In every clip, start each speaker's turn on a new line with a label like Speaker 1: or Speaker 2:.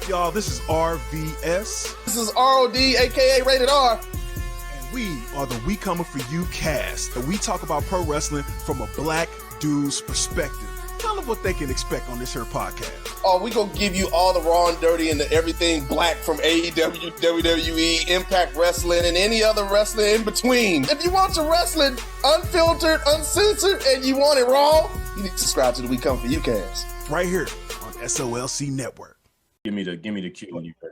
Speaker 1: up, y'all? This is RVS.
Speaker 2: This is ROD, aka Rated R.
Speaker 1: And we are the We Coming For You cast. And we talk about pro wrestling from a black dude's perspective. Tell them what they can expect on this here podcast.
Speaker 2: Oh, we gonna give you all the raw and dirty and the everything black from AEW, WWE, Impact Wrestling, and any other wrestling in between. If you want your wrestling unfiltered, uncensored, and you want it raw, you need to subscribe to the We Come For You cast.
Speaker 1: Right here on SOLC Network.
Speaker 3: Give me the cue when you heard.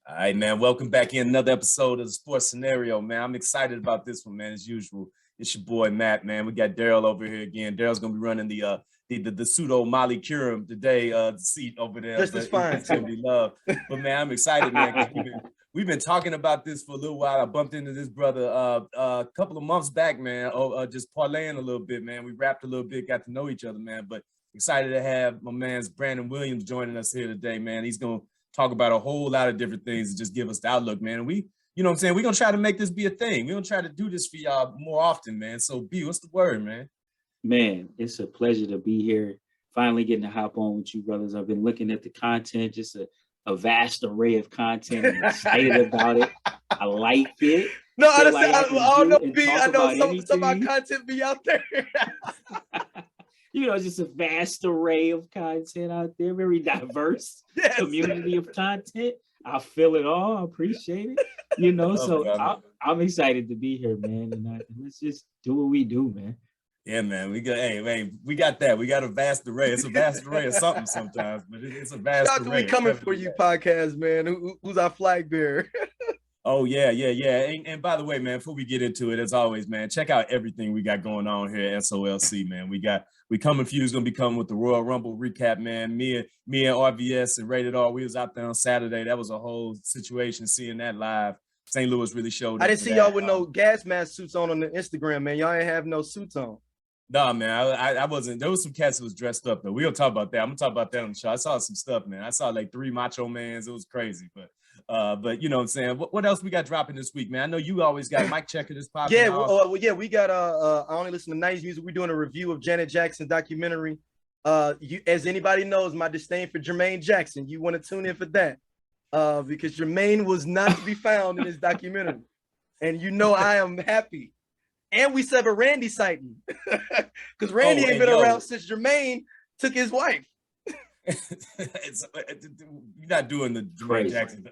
Speaker 3: All right, man. Welcome back in another episode of the Sports Scenario, man. I'm excited about this one, man. As usual, it's your boy Matt, man. We got Daryl over here again. Daryl's gonna be running the pseudo Molly Curum today, the seat over there.
Speaker 4: Just as fine.
Speaker 3: It's gonna be love. But man, I'm excited, man. 'Cause we've been talking about this for a little while. I bumped into this brother a couple of months back, man. Just parlaying a little bit, man. We rapped a little bit, got to know each other, man. But excited to have my man's Brandon Williams joining us here today, man. He's gonna talk about a whole lot of different things and just give us the outlook, man. And we, you know what I'm saying? We're gonna try to make this be a thing. We're gonna try to do this for y'all more often, man. So B, what's the word, man?
Speaker 5: Man, it's a pleasure to be here. Finally getting to hop on with you, brothers. I've been looking at the content, just a vast array of content. I'm excited about it. I like it.
Speaker 4: No, I
Speaker 5: don't
Speaker 4: know, B. I know some of my content be out there.
Speaker 5: You know, just a vast array of content out there, very diverse community of content. I feel it all. I appreciate it. You know, I'm excited to be here, man. And let's just do what we do, man.
Speaker 3: Yeah, man. We got that. We got a vast array. It's a vast array of something sometimes, but it's a vast
Speaker 4: Shout out to
Speaker 3: array.
Speaker 4: We Coming For You podcast, man. Who's our flag bearer?
Speaker 3: Oh, yeah. And by the way, man, before we get into it, as always, man, check out everything we got going on here at SOLC, man. We Coming For You is going to be coming with the Royal Rumble recap, man. Me and RVS and Rated R, we was out there on Saturday. That was a whole situation, seeing that live. St. Louis really showed
Speaker 4: I didn't see y'all with no gas mask suits on the Instagram, man. Y'all ain't have no suits on.
Speaker 3: No, man, I wasn't. There was some cats who was dressed up, though. We'll talk about that. I'm going to talk about that on the show. I saw some stuff, man. I saw like 3 Macho Mans. It was crazy, but you know what I'm saying? What else we got dropping this week, man? I know you always got Mike Checker this podcast.
Speaker 4: Yeah, we got I only listen to 90s music. We're doing a review of Janet Jackson's documentary. As anybody knows, my disdain for Jermaine Jackson. You want to tune in for that. Because Jermaine was not to be found in his documentary. And you know I am happy. And we severed Randy sighting. Because Randy ain't been around since Jermaine took his wife.
Speaker 3: You're not doing the Jermaine Jackson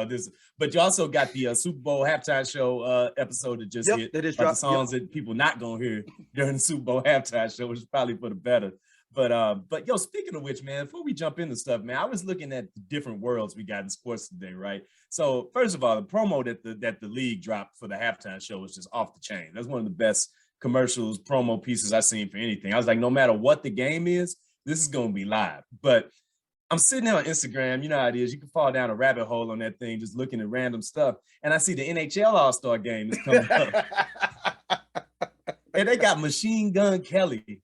Speaker 3: this, but you also got the Super Bowl halftime show episode that just hit. That is the songs that people not gonna hear during the Super Bowl halftime show, which is probably for the better. But yo, speaking of which, man, before we jump into stuff, man, I was looking at the different worlds we got in sports today, right? So first of all, the promo that the league dropped for the halftime show was just off the chain. That's one of the best commercials, promo pieces I've seen for anything. I was like, no matter what the game is, this is going to be live. But I'm sitting there on Instagram. You know how it is. You can fall down a rabbit hole on that thing just looking at random stuff. And I see the NHL All-Star game is coming up. And they got Machine Gun Kelly.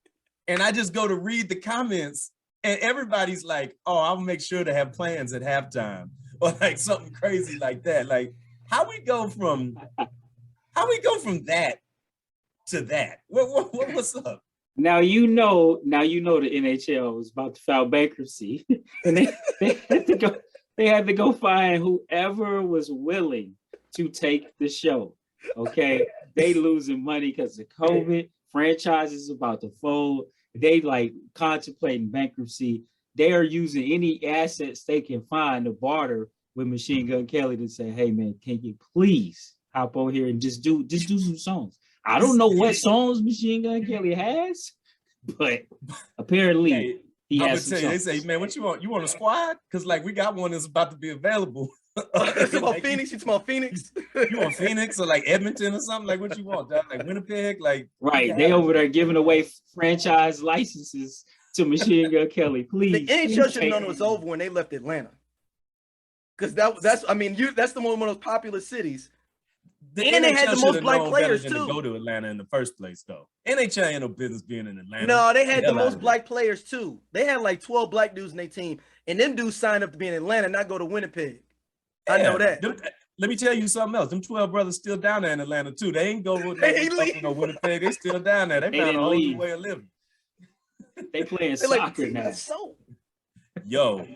Speaker 3: And I just go to read the comments, and everybody's like, oh, I'll make sure to have plans at halftime. Or like something crazy like that. Like, how we go from that to that? What's up?
Speaker 5: Now you know the NHL was about to file bankruptcy, and they had to go find whoever was willing to take the show. Okay, they losing money because of COVID. Franchises about to fold. They like contemplating bankruptcy. They are using any assets they can find to barter with Machine Gun Kelly to say, "Hey man, can you please hop on here and just do some songs?" I don't know what songs Machine Gun Kelly has, but apparently he has some songs.
Speaker 3: They say, man, what you want? You want a squad? Because like we got one that's about to be available.
Speaker 4: You want Phoenix? You want Phoenix?
Speaker 3: You want Phoenix or like Edmonton or something? Like what you want? Like Winnipeg? Like
Speaker 5: right? They over there giving away franchise licenses to Machine Gun Kelly. Please.
Speaker 4: The NHL should have known it was over when they left Atlanta. Because that's the one of those popular cities.
Speaker 3: And they had the most black players too. To go to Atlanta in the first place, though. NHL ain't no business being in Atlanta.
Speaker 4: No, they had the most black players too. They had like 12 black dudes in their team, and them dudes signed up to be in Atlanta, not go to Winnipeg. Yeah, I know that.
Speaker 3: Let me tell you something else. Them 12 brothers still down there in Atlanta too. They ain't go with Winnipeg. They still down there. They found a whole new way of living.
Speaker 5: They playing soccer now.
Speaker 3: Yo,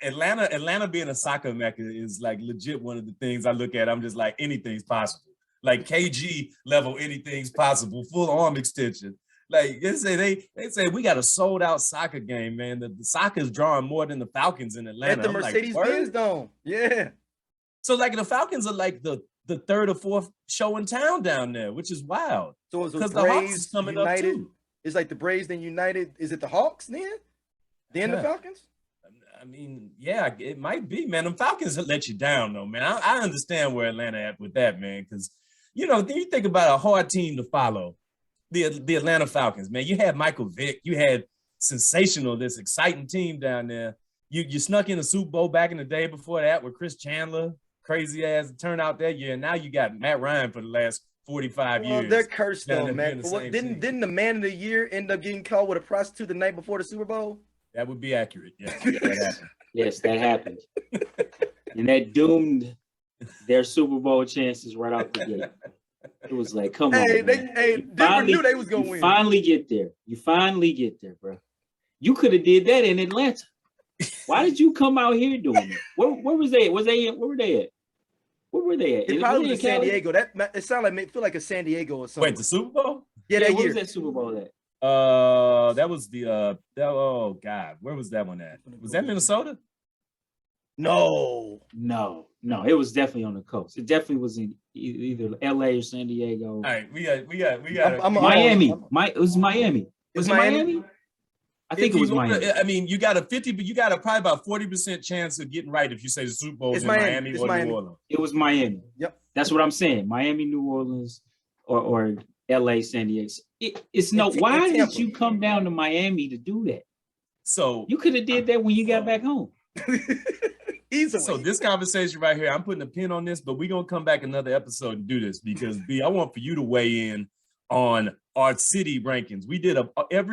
Speaker 3: Atlanta being a soccer mecca is like legit one of the things I look at. I'm just like, anything's possible. Like KG level, anything's possible. Full arm extension. Like they say we got a sold out soccer game, man. The soccer is drawing more than the Falcons in Atlanta.
Speaker 4: At the Mercedes-Benz Dome. Yeah.
Speaker 3: So like the Falcons are like the third or fourth show in town down there, which is wild.
Speaker 4: So it's the Braves coming United, up too. It's like the Braves then United. Is it the Hawks then? Then the Falcons?
Speaker 3: I mean, yeah, it might be, man. Them Falcons let you down though, man. I understand where Atlanta at with that, man, because you think about a hard team to follow. The Atlanta Falcons, man. You had Michael Vick, you had sensational, this exciting team down there. You snuck in a Super Bowl back in the day before that with Chris Chandler, crazy ass turnout that year. And now you got Matt Ryan for the last 45 years.
Speaker 4: They're cursed though, man. Didn't the man of the year end up getting caught with a prostitute the night before the Super Bowl?
Speaker 3: That would be accurate. Yeah, that happened.
Speaker 5: Yes, that happened. And that doomed their Super Bowl chances right off the gate. It was like, come on.
Speaker 4: Denver knew they was gonna win.
Speaker 5: You finally get there, bro. You could have did that in Atlanta. Why did you come out here doing it? Where was they? Where were they at? Where were they at?
Speaker 4: It probably was in San Diego. It sounded like feel like a San Diego or something.
Speaker 3: Wait, the Super Bowl?
Speaker 4: Yeah, that
Speaker 5: where
Speaker 4: year.
Speaker 5: was that Super Bowl at?
Speaker 3: That was the oh God, where was that one at? Was that Minnesota?
Speaker 5: No, it was definitely on the coast. It definitely was in either LA or San Diego.
Speaker 3: All right, we got
Speaker 5: Miami. It was Miami. Was it Miami? I think it was Miami.
Speaker 3: I mean, you got a probably about 40% chance of getting right if you say the Super Bowl is in Miami or New Orleans.
Speaker 5: It was Miami.
Speaker 4: Yep.
Speaker 5: That's what I'm saying. Miami, New Orleans, or LA, San Diego. Why did you come down to Miami to do that?
Speaker 3: So
Speaker 5: you could have did that when you got back home.
Speaker 4: Easily.
Speaker 3: So this conversation right here, I'm putting a pin on this, but we're gonna come back another episode and do this because B, I want for you to weigh in on our city rankings. We did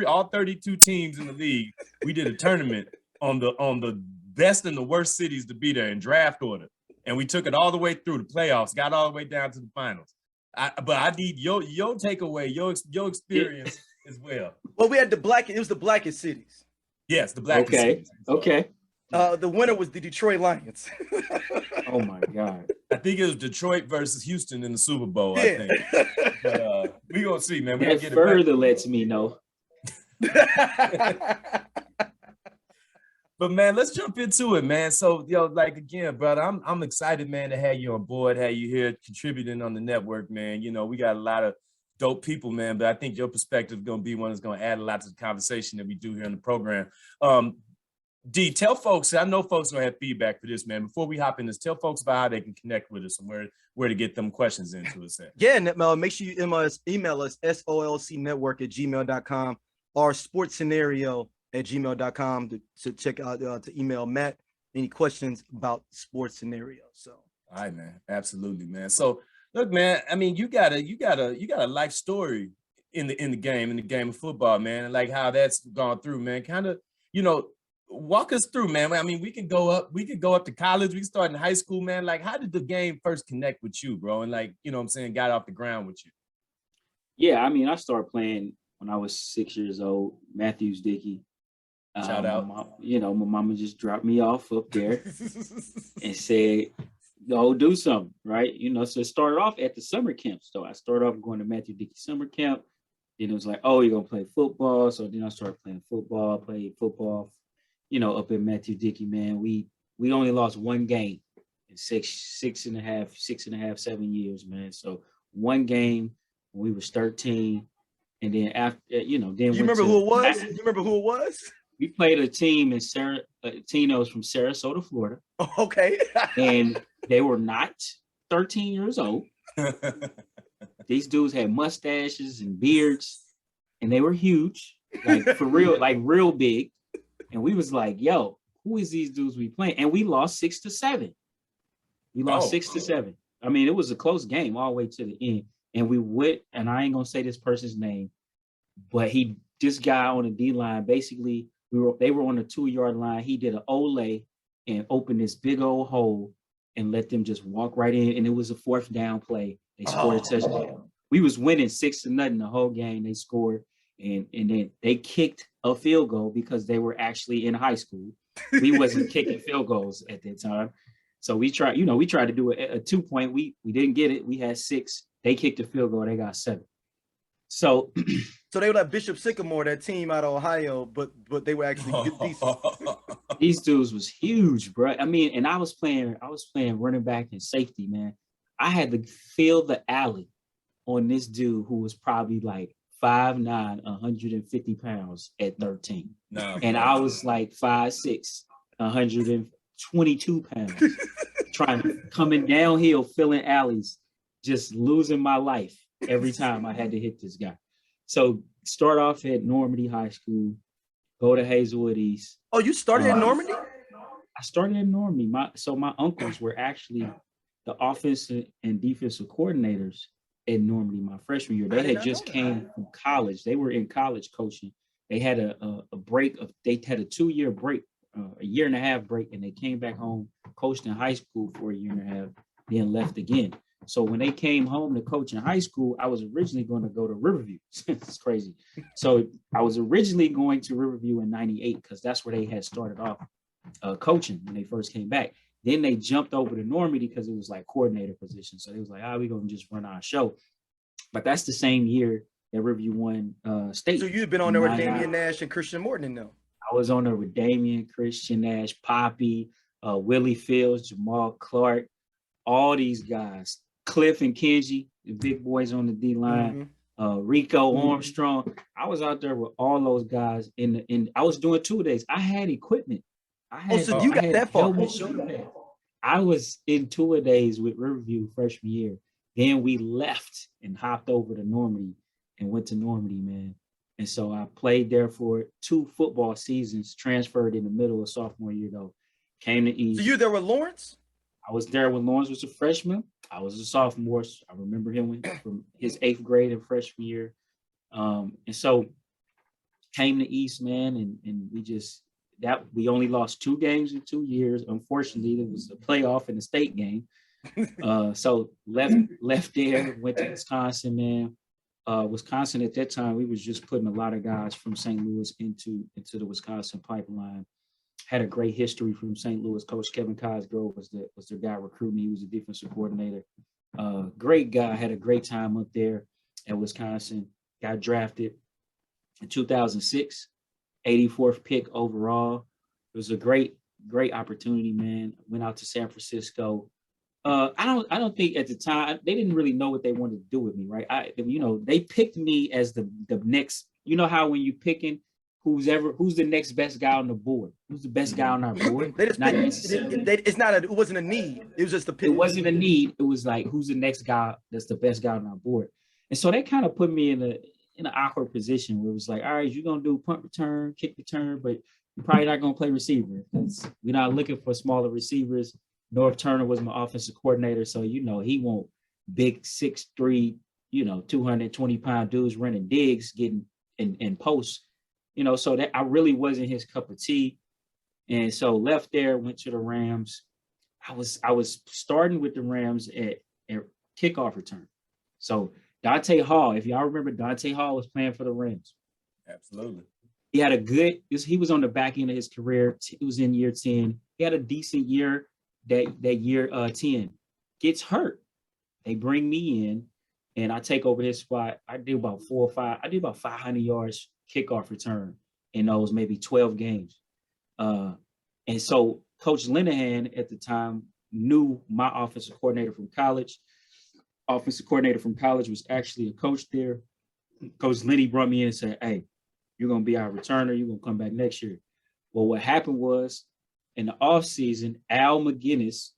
Speaker 3: all 32 teams in the league. We did a tournament on the best and the worst cities to be there in draft order, and we took it all the way through the playoffs, got all the way down to the finals. But I need your takeaway, your experience as well.
Speaker 4: Well, we had it was the blackest cities.
Speaker 3: Yes, the blackest cities.
Speaker 5: Okay.
Speaker 4: The winner was the Detroit Lions.
Speaker 5: Oh my God.
Speaker 3: I think it was Detroit versus Houston in the Super Bowl, I think. But we gonna see, man.
Speaker 5: That further lets me know.
Speaker 3: But man, let's jump into it, man. So, like again, brother, I'm excited, man, to have you on board, have you here contributing on the network, man. We got a lot of dope people, man, but I think your perspective is gonna be one that's gonna add a lot to the conversation that we do here in the program. D, tell folks, I know folks gonna have feedback for this, man. Before we hop in this, tell folks about how they can connect with us and where to get them questions into us at.
Speaker 4: Yeah, make sure you email us solcnetwork@gmail.com or sportscenario@gmail.com to check out to email Matt any questions about sports scenario. So
Speaker 3: all right, man, absolutely, man. So look, man, I mean, you got a life story in the game of football, man, and like how that's gone through, man. Kind of, walk us through, man. I mean, we can go up to college. We can start in high school, man. Like, how did the game first connect with you, bro? And like, what I'm saying, got off the ground with you.
Speaker 5: Yeah, I mean, I started playing when I was 6 years old. Matthews Dickey.
Speaker 3: Shout out.
Speaker 5: My mama just dropped me off up there and said, "Go do something," right? So it started off at the summer camp. So I started off going to Matthew Dickey summer camp. Then it was like, "Oh, you're gonna play football." So then I started playing football. Played football. Up in Matthew Dickey, man, we only lost one game in six and a half, 7 years, man. So one game when we was 13, and then after, then
Speaker 4: you remember who it was? You remember who it was?
Speaker 5: We played a team in Tino's from Sarasota, Florida.
Speaker 4: Okay,
Speaker 5: and they were not 13 years old. These dudes had mustaches and beards, and they were huge, like for real, like real big. And we was like, yo, who is these dudes we playing? And we lost 6-7. We lost 6-7. I mean, it was a close game all the way to the end. And we went, and I ain't gonna say this person's name, but this guy on the D line, basically, they were on the 2-yard line. He did an Olay and opened this big old hole and let them just walk right in. And it was a 4th down play. They scored a touchdown. We was winning 6-0 the whole game. They scored. And then they kicked a field goal because they were actually in high school. We wasn't kicking field goals at that time. So we tried to do a 2-point. We didn't get it. We had 6. They kicked the field goal. They got 7. So
Speaker 4: so they were like Bishop Sycamore, that team out of Ohio, but they were actually decent.
Speaker 5: These dudes was huge, bro. I mean, and I was playing running back and safety, man. I had to fill the alley on this dude who was probably like 5'9", 150 pounds at 13. No, and I was like 5'6", 122 pounds, coming downhill, filling alleys, just losing my life every time I had to hit this guy. So start off at Normandy High School, go to Hazelwood East.
Speaker 4: Oh, you started at Normandy?
Speaker 5: I started at Normandy. My uncles were actually the offensive and defensive coordinators at Normandy my freshman year. They had just came from college. They were in college coaching. They had a break they had a 2-year break, a 1.5-year break, and they came back home, coached in high school for a 1.5 years, then left again. So when they came home to coach in high school, I was originally going to go to Riverview. It's crazy. So I was originally going to Riverview in '98 because that's where they had started off coaching when they first came back. Then they jumped over to Normandy because it was like coordinator position. So they was like, we're going to just run our show. But that's the same year that Riverview won state.
Speaker 4: So you've been on there with Damian Nash and Christian Morton, though?
Speaker 5: I was on there with Damian, Christian Nash, Poppy, Willie Fields, Jamal Clark, all these guys. Cliff and Kenji, the big boys on the D line, Rico Armstrong. I was out there with all those guys I was doing 2-a-days. I had equipment.
Speaker 4: So you got that far.
Speaker 5: I was in 2-a-days with Riverview freshman year. Then we left and hopped over to Normandy and went to Normandy, man. And so I played there for 2 football seasons, transferred in the middle of sophomore year, though. Came to East.
Speaker 4: So you there with Lawrence?
Speaker 5: I was there when Lawrence was a freshman. I was a sophomore. So I remember him from his 8th grade and freshman year. And so came to East, man, and we only lost 2 games in 2 years. Unfortunately, it was a playoff and a state game. So left there, went to Wisconsin, man. Wisconsin at that time, we was just putting a lot of guys from St. Louis into the Wisconsin pipeline. Had a great history from St. Louis. Coach Kevin Cosgrove was the guy recruiting. He was the defensive coordinator. Great guy. Had a great time up there at Wisconsin. Got drafted in 2006, 84th pick overall. It was a great opportunity, man. Went out to San Francisco. I don't think at the time they didn't really know what they wanted to do with me, right? They picked me as the next. You know how when you picking who's the next best guy on the board? Who's the best guy on our board?
Speaker 4: It wasn't a need. It was just a pick.
Speaker 5: It wasn't a need. It was like, who's the next guy that's the best guy on our board? And so they kind of put me in an awkward position where it was like, all right, you're gonna do punt return, kick return, but you're probably not gonna play receiver because we're not looking for smaller receivers. North Turner was my offensive coordinator, so he won't big 6'3", 220-pound dudes running digs, getting in posts. So that I really wasn't his cup of tea. And so left there, went to the Rams. I was starting with the Rams at kickoff return. So Dante Hall, if y'all remember, Dante Hall was playing for the Rams.
Speaker 3: Absolutely.
Speaker 5: He had he was on the back end of his career. He was in year 10. He had a decent year that year 10. Gets hurt. They bring me in and I take over his spot. I did about 500 yards kickoff return in those maybe 12 games. And so Coach Linehan at the time knew my offensive coordinator from college. Offensive coordinator from college was actually a coach there. Coach Lenny brought me in and said, hey, you're going to be our returner. You're going to come back next year. Well, what happened was in the offseason, Al McGinnis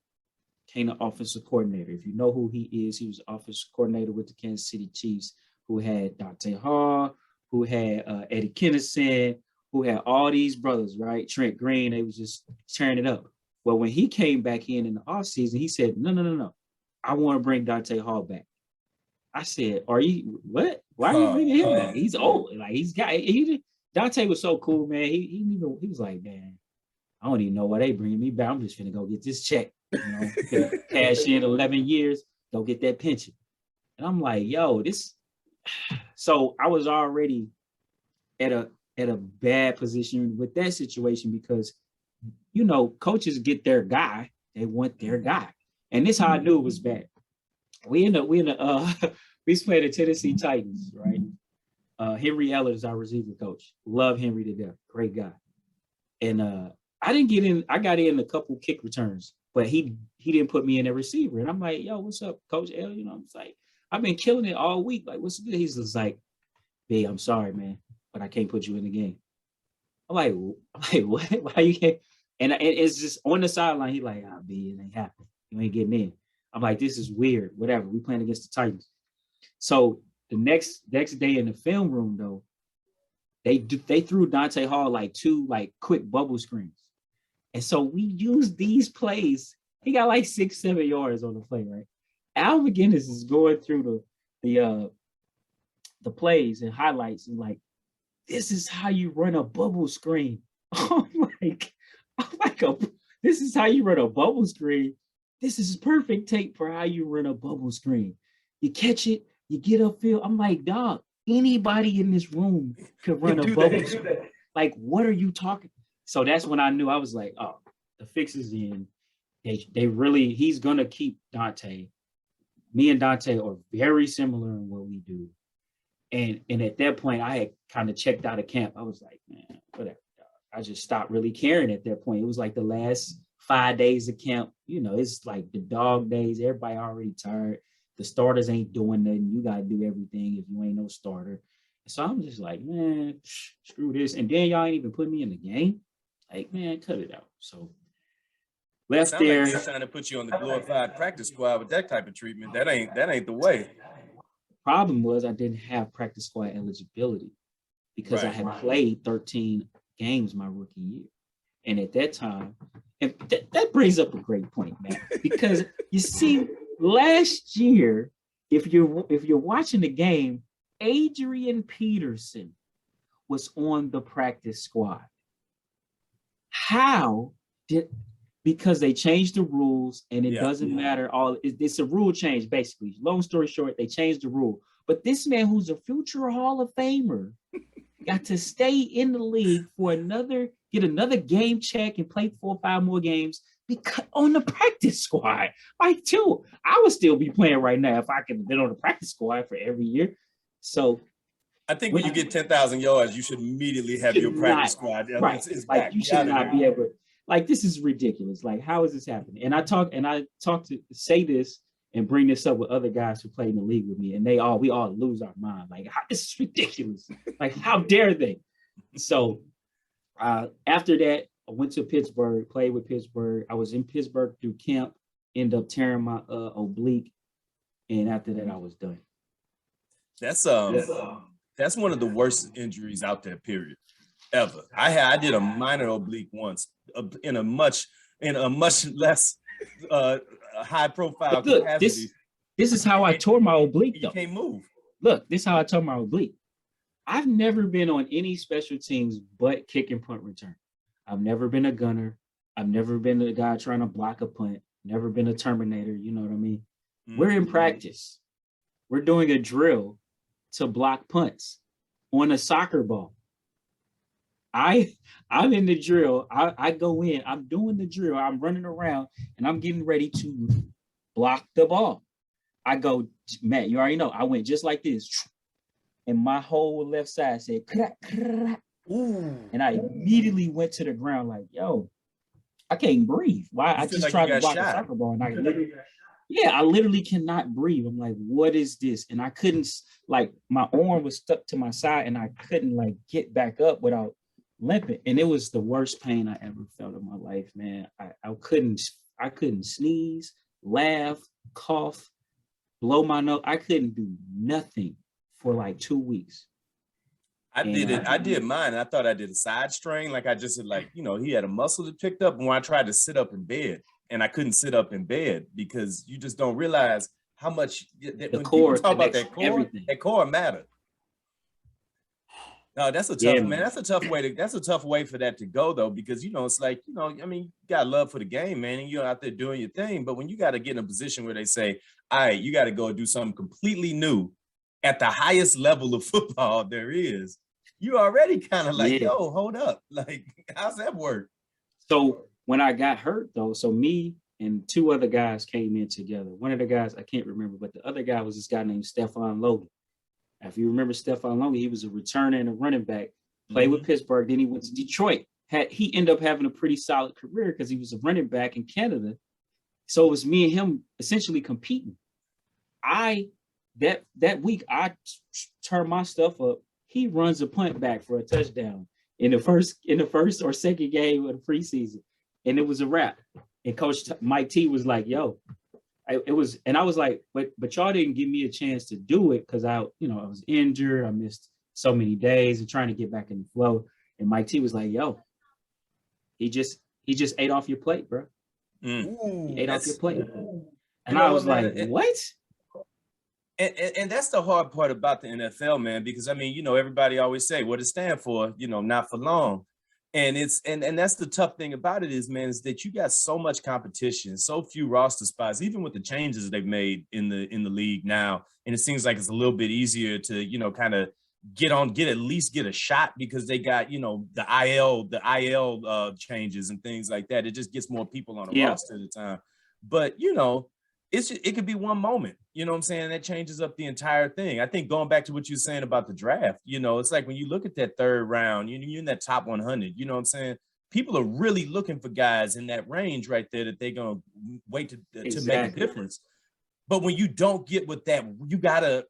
Speaker 5: became the offensive coordinator. If you know who he is, he was offensive coordinator with the Kansas City Chiefs, who had Dante Hall, who had Eddie Kennison, who had all these brothers, right? Trent Green, they was just tearing it up. Well, when he came back in the offseason, he said, no. I want to bring Dante Hall back. I said, are you, what? Why are you bringing him back? He's old. Like, Dante was so cool, man. He was like, man, I don't even know why they bringing me back. I'm just finna go get this check. Cash in 11 years, go get that pension. And I'm like, yo, this. So I was already at a bad position with that situation because you know, coaches get their guy. They want their guy. And this is how I knew it was bad. We used to play the Tennessee Titans, right? Henry Eller is our receiver coach. Love Henry to death. Great guy. And I didn't get in. I got in a couple kick returns, but he didn't put me in a receiver. And I'm like, yo, what's up, Coach L? You know, I'm like, I've been killing it all week. Like, what's good? He's just like, B, I'm sorry, man, but I can't put you in the game. I'm like, what? Why you can't? And it's just on the sideline. He like, B, it ain't happening. You ain't getting in. I'm like, this is weird. Whatever. We playing against the Titans. So the next day in the film room, though, they threw Dante Hall like 2 like quick bubble screens. And so we used these plays. He got like 6-7 yards on the play, right? Al McGinnis is going through the plays and highlights and like, this is how you run a bubble screen. This is how you run a bubble screen. This is perfect tape for how you run a bubble screen. You catch it, you get upfield. I'm like, dog, anybody in this room could run a bubble screen. Like, what are you talking? So that's when I knew. I was like, oh, the fix is in. They really, he's gonna keep Dante. Me and Dante are very similar in what we do. And at that point, I had kind of checked out of camp. I was like, man, whatever. I just stopped really caring at that point. It was like the last 5 days of camp. You know, it's like the dog days. Everybody already tired. The starters ain't doing nothing. You got to do everything if you ain't no starter. So I'm just like, man, screw this. And then y'all ain't even put me in the game. Like, man, cut it out. So left there.
Speaker 3: Like they're trying to put you on the glorified practice squad with that type of treatment. That ain't the way.
Speaker 5: Problem was I didn't have practice squad eligibility because I had played 13 games my rookie year. And at that time, and that brings up a great point, man, because you see, last year, if you're watching the game, Adrian Peterson was on the practice squad. Because they changed the rules and it doesn't matter. It's a rule change, basically. Long story short, they changed the rule. But this man, who's a future Hall of Famer, got to stay in the league for get another game check and play 4 or 5 more games because on the practice squad. Like, too, I would still be playing right now if I could have been on the practice squad for every year. So
Speaker 3: I think when you get 10,000 yards, you should immediately have your practice squad.
Speaker 5: Right. It's like back. You should not be able. Like, this is ridiculous. Like, how is this happening? And I talk to say this and bring this up with other guys who play in the league with me, and we all lose our mind. Like, this is ridiculous. Like, how dare they? So after that, I went to Pittsburgh, played with Pittsburgh. I was in Pittsburgh through camp, ended up tearing my oblique, and after that, I was done. That's
Speaker 3: one of the worst injuries out there, period, ever. I did a minor oblique once in a much less high profile capacity.
Speaker 5: This is how I tore my oblique.
Speaker 3: You can't move.
Speaker 5: Look, this is how I tore my oblique. I've never been on any special teams but kick and punt return. I've never been a gunner. I've never been a guy trying to block a punt. Never been a terminator. You know what I mean? Mm-hmm. We're in practice. We're doing a drill to block punts on a soccer ball. I'm in the drill. I go in. I'm doing the drill. I'm running around, and I'm getting ready to block the ball. I go, Matt, you already know. I went just like this, and my whole left side said, crack, crack. Ooh. And I immediately went to the ground like, yo, I can't breathe. Why? I just tried to block a soccer ball, and I literally cannot breathe. I'm like, what is this? And I couldn't, like, my arm was stuck to my side, and I couldn't, like, get back up without limping. And it was the worst pain I ever felt in my life, man. I couldn't sneeze, laugh, cough, blow my nose. I couldn't do nothing for like 2 weeks.
Speaker 3: I did mine. I thought I did a side strain. Like, I just had, like, he had a muscle that picked up. And when I tried to sit up in bed, and I couldn't sit up in bed because you just don't realize how much when core talk about that core mattered. No, that's a tough man. That's a tough way for that to go, though, because it's like, I mean, you got love for the game, man, and you're out there doing your thing. But when you got to get in a position where they say, all right, you got to go and do something completely new at the highest level of football there is, you already kind of like, yo, hold up. Like, how's that work?
Speaker 5: So when I got hurt though, so me and two other guys came in together. One of the guys, I can't remember, but the other guy was this guy named Stephon Logan. If you remember Stephon Logan, he was a returner and a running back, played with Pittsburgh, then he went to Detroit. He ended up having a pretty solid career because he was a running back in Canada. So it was me and him essentially competing. That week, I turned my stuff up. He runs a punt back for a touchdown in the first or second game of the preseason. And it was a wrap. And Coach Mike T was like, yo, I was like, but y'all didn't give me a chance to do it because I was injured. I missed so many days and trying to get back in the flow. And Mike T was like, yo, he just ate off your plate, bro. He ate off your plate. And I was like, what?
Speaker 3: And that's the hard part about the NFL, man, because everybody always say what it stands for, not for long. And that's the tough thing about it is that you got so much competition, so few roster spots, even with the changes they've made in the league now. And it seems like it's a little bit easier to, kind of at least get a shot because they got, the IL changes and things like that. It just gets more people on the roster at the time. But, it could be one moment, you know what I'm saying? That changes up the entire thing. I think going back to what you're saying about the draft, it's like when you look at that third round, you're in that top 100, you know what I'm saying? People are really looking for guys in that range right there that they're going to wait to make a difference. But when you don't get with that,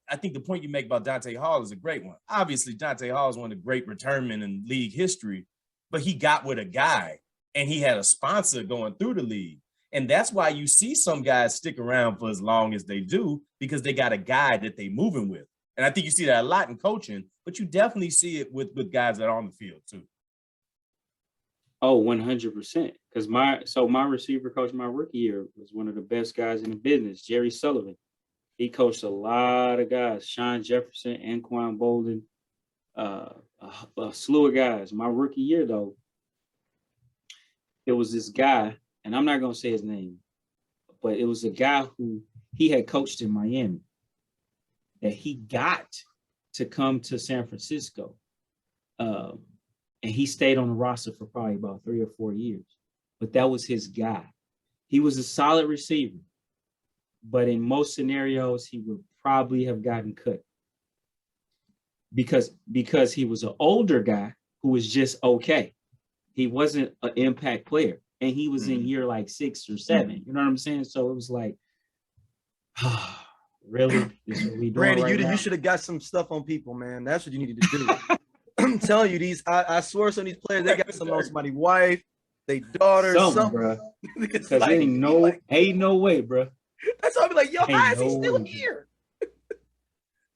Speaker 3: I think the point you make about Dante Hall is a great one. Obviously, Dante Hall is one of the great returnmen in league history, but he got with a guy and he had a sponsor going through the league. And that's why you see some guys stick around for as long as they do, because they got a guy that they moving with. And I think you see that a lot in coaching, but you definitely see it with guys that are on the field too.
Speaker 5: Oh, 100%. Because my receiver coach my rookie year was one of the best guys in the business, Jerry Sullivan. He coached a lot of guys, Sean Jefferson, Anquan Bolden, a slew of guys. My rookie year, though, it was this guy, and I'm not going to say his name, but it was a guy who he had coached in Miami that he got to come to San Francisco. And he stayed on the roster for probably about 3 or 4 years. But that was his guy. He was a solid receiver. But in most scenarios, he would probably have gotten cut. Because he was an older guy who was just okay. He wasn't an impact player. And he was in year like 6 or 7. You know what I'm saying? So it was like, really? This is what we doing
Speaker 4: Brandon,
Speaker 5: right now?
Speaker 4: you should have got some stuff on people, man. That's what you needed to do. I'm telling you, I swear some of these players, they got some on somebody's wife, their daughter, something.
Speaker 5: Bro. Because ain't no way, bro.
Speaker 4: That's why I'm like, yo, how is he still here?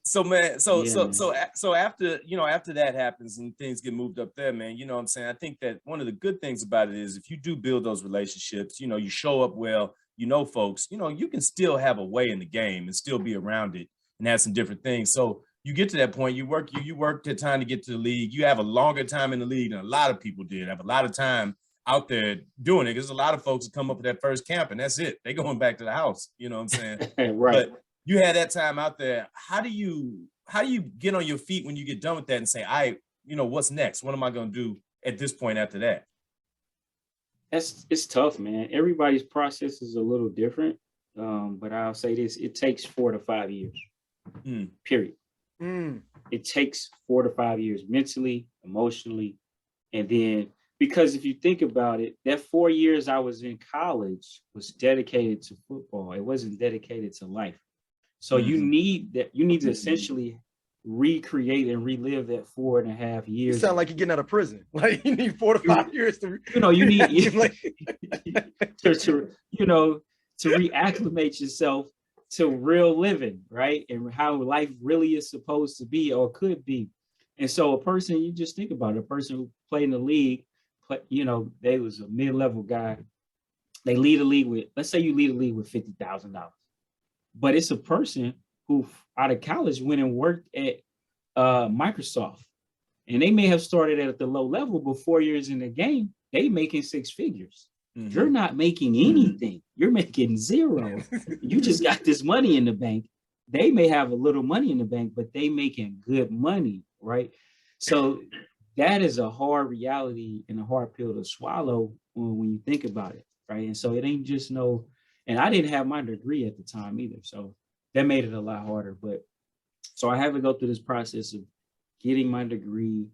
Speaker 3: So man, so after after that happens and things get moved up there, man, you know what I'm saying? I think that one of the good things about it is if you do build those relationships, you show up well, folks, you can still have a way in the game and still be around it and have some different things. So you get to that point, you work the time to get to the league. You have a longer time in the league than a lot of people did. Have a lot of time out there doing it. Because a lot of folks come up with that first camp and that's it. They're going back to the house. You know what I'm saying?
Speaker 5: Right.
Speaker 3: But you had that time out there. How do you get on your feet when you get done with that and say, what's next? What am I going to do at this point after that?
Speaker 5: It's tough, man. Everybody's process is a little different. But I'll say this, it takes 4 to 5 years, period. It takes 4 to 5 years mentally, emotionally. And then, because if you think about it, that 4 years I was in college was dedicated to football. It wasn't dedicated to life. So you need to essentially recreate and relive that 4.5 years.
Speaker 4: You sound like you're getting out of prison. Like you need 4 to 5 years to
Speaker 5: you need to reacclimate yourself to real living, right? And how life really is supposed to be or could be. And so a person, you just think about it, a person who played in the league, they was a mid-level guy. They lead a league with, let's say you lead a league with $50,000. But it's a person who out of college went and worked at Microsoft. And they may have started at the low level, but 4 years in the game, they making 6 figures. You're not making anything. You're making zero. You just got this money in the bank. They may have a little money in the bank, but they making good money, right? So that is a hard reality and a hard pill to swallow when you think about it, right? And so it ain't just no, and I didn't have my degree at the time either. So that made it a lot harder. But so I had to go through this process of getting my degree,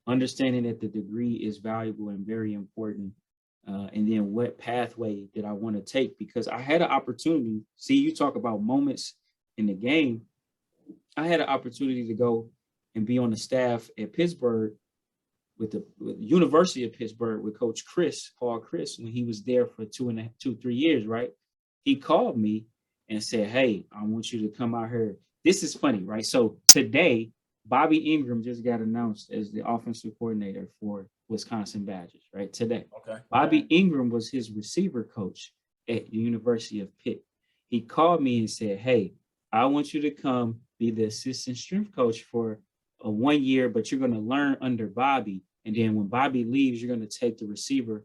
Speaker 5: understanding that the degree is valuable and very important. And then what pathway did I want to take? Because I had an opportunity. See, you talk about moments in the game. I had an opportunity to go and be on the staff at Pittsburgh with the University of Pittsburgh with Coach Paul Chris, when he was there for 3 years, right? He called me and said, hey, I want you to come out here. This is funny, right? So today, Bobby Ingram just got announced as the offensive coordinator for Wisconsin Badgers, right? Today.
Speaker 3: Okay.
Speaker 5: Bobby Ingram was his receiver coach at the University of Pitt. He called me and said, hey, I want you to come be the assistant strength coach for 1 year, but you're going to learn under Bobby. And then when Bobby leaves, you're going to take the receiver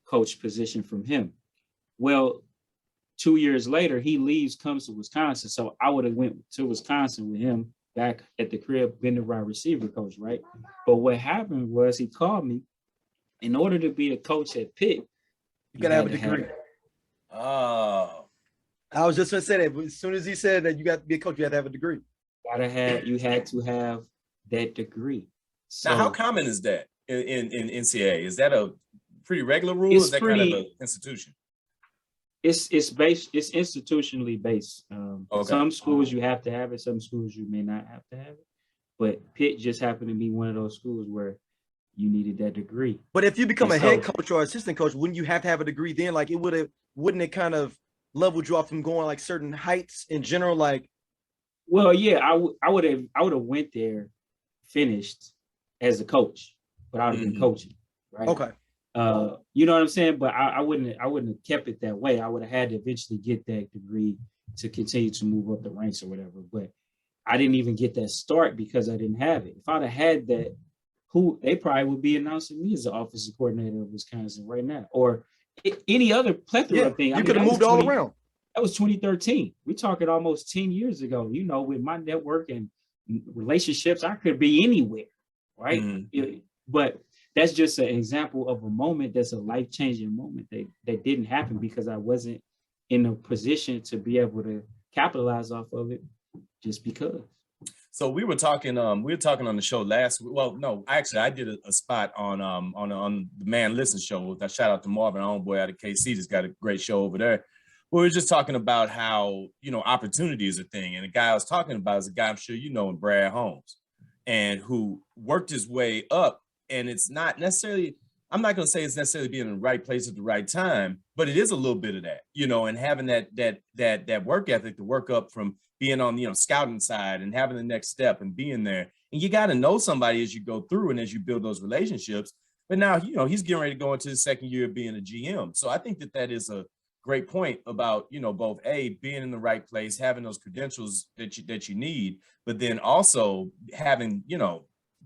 Speaker 5: coach position from him. Well, 2 years later, he leaves, comes to Wisconsin. So I would have went to Wisconsin with him back at the crib, been the wide receiver coach, right? But what happened was he called me. In order to be a coach at Pitt,
Speaker 4: you gotta have a degree.
Speaker 3: Oh.
Speaker 4: I was just gonna say that, but as soon as he said that you got to be a coach, you had to have a degree.
Speaker 5: You had to have that degree. So,
Speaker 3: now, how common is that in NCAA? Is that a pretty regular rule? Or is that kind of an institution?
Speaker 5: It's institutionally based. Okay. Some schools you have to have it. Some schools you may not have to have it. But Pitt just happened to be one of those schools where you needed that degree.
Speaker 4: But if you become a head coach or assistant coach, wouldn't you have to have a degree then? Like wouldn't it kind of leveled you off from going like certain heights in general? Like,
Speaker 5: well, yeah, I would have went there, finished as a coach, but I would have been coaching, right?
Speaker 4: Okay.
Speaker 5: You know what I'm saying? But I wouldn't have kept it that way. I would have had to eventually get that degree to continue to move up the ranks or whatever. But I didn't even get that start because I didn't have it. If I'd have had that, they probably would be announcing me as the offensive coordinator of Wisconsin right now, or any other plethora of things.
Speaker 4: You could have moved all around.
Speaker 5: That was 2013. We're talking almost 10 years ago. You know, with my network and relationships, I could be anywhere, right? Mm-hmm. But that's just an example of a moment that's a life-changing moment that didn't happen because I wasn't in a position to be able to capitalize off of it just because.
Speaker 3: So we were talking on the show last week. Well, no, actually I did a spot on the Man Listen show. I shout out to Marvin, our homeboy out of KC, just got a great show over there. We were just talking about how, opportunity is a thing. And the guy I was talking about is a guy I'm sure you know, in Brad Holmes, and who worked his way up. And it's not necessarily, I'm not going to say it's necessarily being in the right place at the right time, but it is a little bit of that, and having that work ethic to work up from being on, scouting side and having the next step and being there. And you got to know somebody as you go through and as you build those relationships. But now, he's getting ready to go into his second year of being a GM. So I think that is a great point about, both being in the right place, having those credentials that you need, but then also having,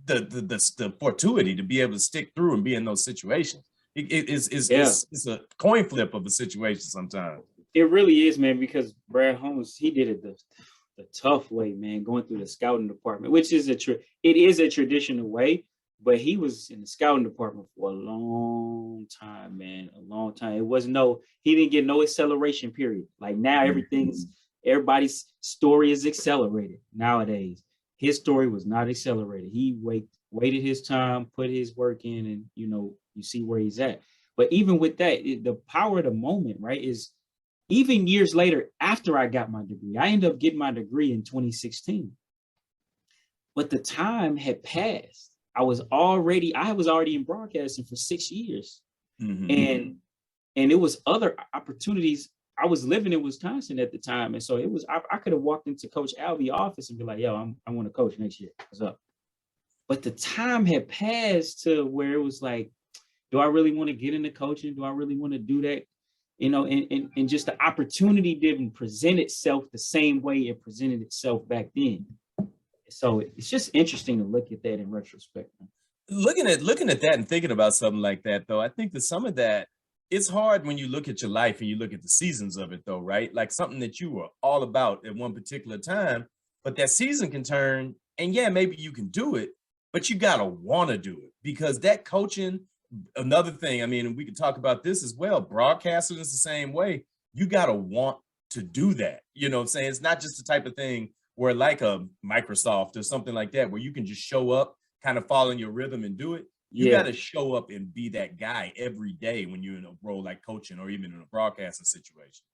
Speaker 3: the fortuity to be able to stick through and be in those situations. It's a coin flip of a situation sometimes.
Speaker 5: It really is, man, because Brad Holmes, he did it the tough way, man, going through the scouting department, which is it is a traditional way, but he was in the scouting department for a long time, man, a long time. He didn't get no acceleration period. Like now everybody's story is accelerated nowadays. His story was not accelerated. He waited his time, put his work in, and, you see where he's at. But even with that, the power of the moment, right, is even years later, after I got my degree, I ended up getting my degree in 2016. But the time had passed. I was already in broadcasting for 6 years. Mm-hmm. And it was other opportunities. I was living in Wisconsin at the time. And so I could have walked into Coach Alvey's office and be like, yo, I want to coach next year. What's up? But the time had passed to where it was like, do I really want to get into coaching? Do I really want to do that? And just the opportunity didn't present itself the same way it presented itself back then. So it's just interesting to look at that in retrospect.
Speaker 3: Looking at that and thinking about something like that, though, I think that some of that, it's hard when you look at your life and you look at the seasons of it, though, right? Like something that you were all about at one particular time, but that season can turn, and yeah, maybe you can do it, but you got to want to do it because that coaching another thing, I mean, we could talk about this as well. Broadcasting is the same way. You got to want to do that. You know what I'm saying? It's not just the type of thing where like a Microsoft or something like that, where you can just show up, kind of follow your rhythm and do it. You got to show up and be that guy every day when you're in a role like coaching or even in a broadcasting situation.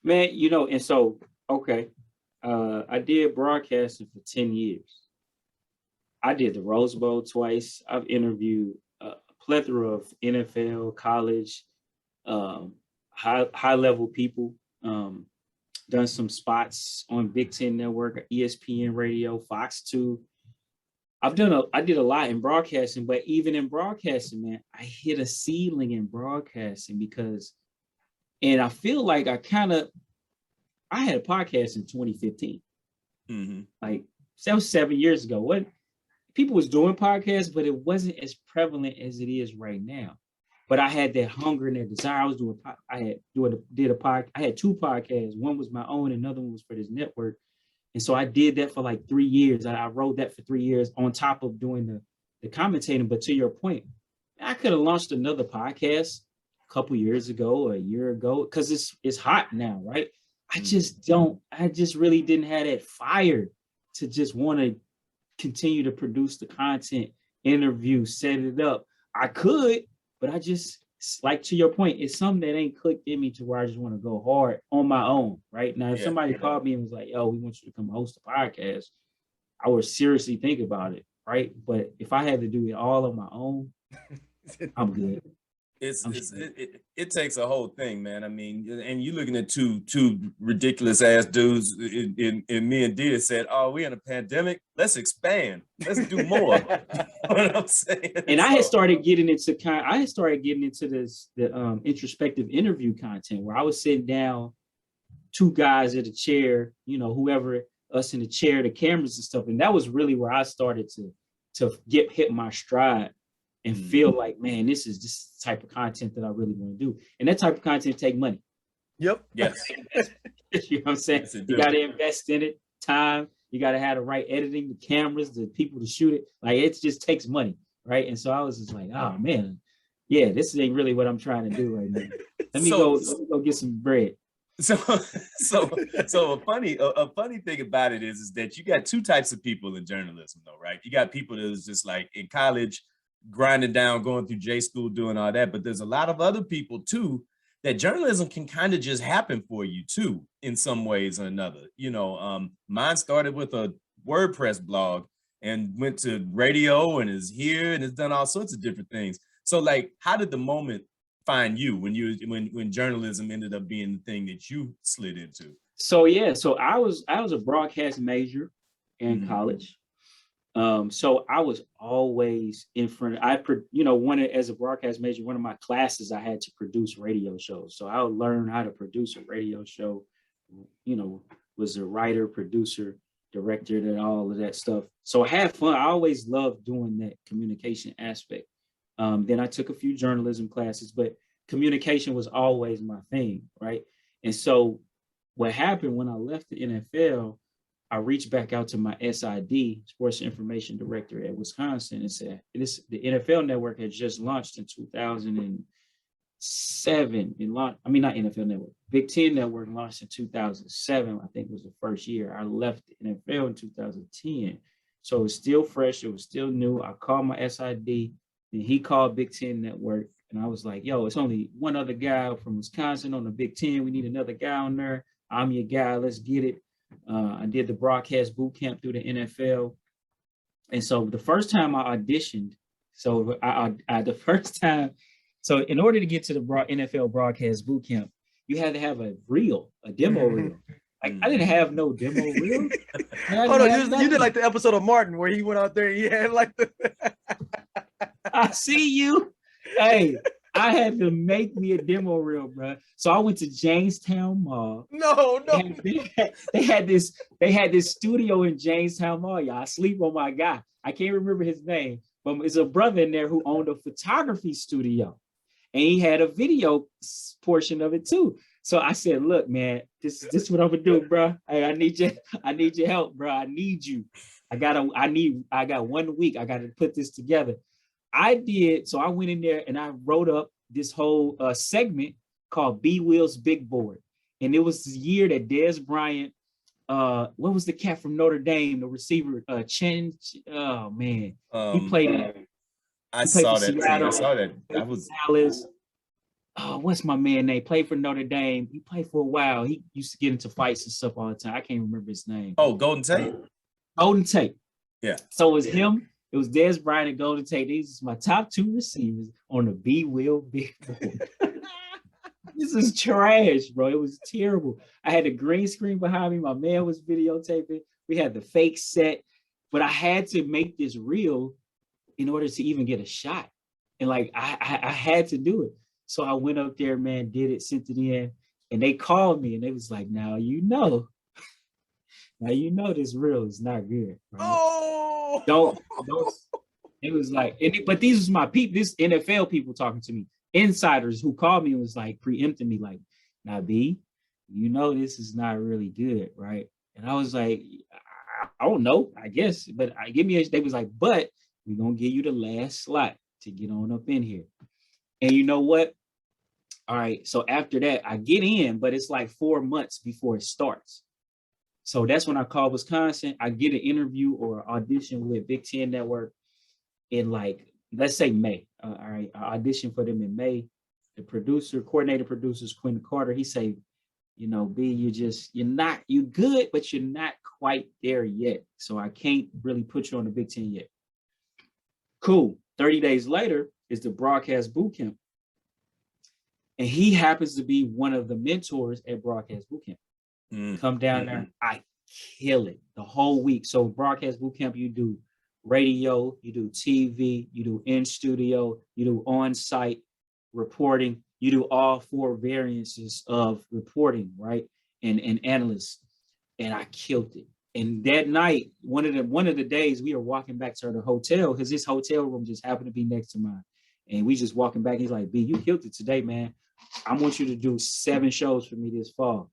Speaker 5: Man, you know, and so, okay, I did broadcasting for 10 years. I did the Rose Bowl twice. I've interviewed a plethora of NFL, college, high-level people, done some spots on Big Ten Network, ESPN Radio, Fox 2. I did a lot in broadcasting, but even in broadcasting, man, I hit a ceiling in broadcasting because, and I feel like I had a podcast in 2015. Mm-hmm. Like that was 7 years ago. What people was doing podcasts, but it wasn't as prevalent as it is right now. But I had that hunger and that desire. I had two podcasts. One was my own, another one was for this network. And so I did that for like 3 years. I rode that for 3 years on top of doing the commentating. But to your point, I could have launched another podcast a couple years ago or a year ago because it's hot now, right? I just really didn't have that fire to just want to continue to produce the content, interview, set it up. I could, but I just, like to your point, it's something that ain't clicked in me to where I just want to go hard on my own, right? Now, if somebody called me and was like, yo, we want you to come host a podcast, I would seriously think about it, right? But if I had to do it all on my own, I'm good.
Speaker 3: It takes a whole thing, man. I mean, and you're looking at two ridiculous ass dudes. And me and Dia said, "Oh, we in a pandemic. Let's expand. Let's do more." You know what I'm saying?
Speaker 5: And I had started getting into this introspective interview content where I was sitting down, two guys at a chair, you know, whoever us in the chair, the cameras and stuff, and that was really where I started to hit my stride. And feel like, man, this is this type of content that I really want to do. And that type of content take money.
Speaker 4: Yep.
Speaker 3: Yes.
Speaker 5: You know what I'm saying? Yes, you got to invest in it, time. You got to have the right editing, the cameras, the people to shoot it. Like, it just takes money, right? And so I was just like, oh, man, yeah, this ain't really what I'm trying to do right now. Let me go get some bread.
Speaker 3: So a funny thing about it is that you got two types of people in journalism, though, right? You got people that is just like in college, grinding down, going through J school, doing all that. But there's a lot of other people too, that journalism can kind of just happen for you too, in some ways or another. You know, mine started with a WordPress blog and went to radio and is here and has done all sorts of different things. So like, how did the moment find you when journalism ended up being the thing that you slid into?
Speaker 5: So I was a broadcast major in college. So I was always in front. As a broadcast major, one of my classes I had to produce radio shows. So I would learn how to produce a radio show. You know, was a writer, producer, director, and all of that stuff. So I had fun. I always loved doing that communication aspect. Then I took a few journalism classes, but communication was always my thing, right? And so what happened when I left the NFL, I reached back out to my SID, Sports Information Director at Wisconsin, and said, the NFL Network had just launched in 2007. Not NFL Network. Big Ten Network launched in 2007, I think was the first year. I left the NFL in 2010. So it was still fresh. It was still new. I called my SID, and he called Big Ten Network. And I was like, yo, it's only one other guy from Wisconsin on the Big Ten. We need another guy on there. I'm your guy. Let's get it. I did the broadcast boot camp through the NFL. And so the first time I auditioned, so in order to get to the NFL broadcast boot camp, you had to have a demo reel. Like, I didn't have no demo reel.
Speaker 4: Hold on, you did like the episode of Martin where he went out there and he had like the...
Speaker 5: I see you. Hey, I had to make me a demo reel, bro. So I went to Jamestown Mall.
Speaker 4: No.
Speaker 5: They had this studio in Jamestown Mall, y'all. I sleep on my guy. I can't remember his name, but it's a brother in there who owned a photography studio. And he had a video portion of it too. So I said, look, man, this is what I'm gonna do, bro. Hey, I need your help, bro. I need you. I got 1 week. I got to put this together. I did. So I went in there and I wrote up this whole segment called B Will's Big Board. And it was the year that Dez Bryant, what was the cat from Notre Dame, the receiver, Chen? Oh man, he played.
Speaker 3: I saw that.
Speaker 5: Seattle,
Speaker 3: I saw that. That was
Speaker 5: Dallas. Oh, what's my man name? Played for Notre Dame. He played for a while. He used to get into fights and stuff all the time. I can't remember his name.
Speaker 3: Oh, Golden Tate.
Speaker 5: Golden Tate.
Speaker 3: Yeah.
Speaker 5: So it was him. It was Dez Bryant and Golden Tate. These are my top two receivers on the B Will Big Board. This is trash, bro. It was terrible. I had the green screen behind me. My man was videotaping. We had the fake set, but I had to make this real in order to even get a shot. And like I had to do it. So I went up there, man, did it, sent it in, and they called me and they was like, now you know this reel is not good. Right?
Speaker 4: Oh,
Speaker 5: don't. It was like, but these was my people, this NFL people talking to me, insiders who called me and was like preempting me, like, now B, you know this is not really good, right? And I was like, I don't know, I guess, but they was like, but we're gonna give you the last slot to get on up in here. And you know what? All right, so after that, I get in, but it's like 4 months before it starts. So that's when I call Wisconsin. I get an interview or audition with Big Ten Network in like, let's say May. All right, I auditioned for them in May. The coordinator producer's Quentin Carter. He say, you know, B, you're good, but you're not quite there yet. So I can't really put you on the Big Ten yet. Cool. 30 days later is the broadcast boot camp. And he happens to be one of the mentors at broadcast boot camp. Come down there, I kill it the whole week. So broadcast boot camp, you do radio, you do TV, you do in studio, you do on-site reporting, you do all 4 variances of reporting, right? And analysts. And I killed it. And that night, one of the days, we were walking back to the hotel because this hotel room just happened to be next to mine. And we just walking back. He's like, B, you killed it today, man. I want you to do 7 shows for me this fall.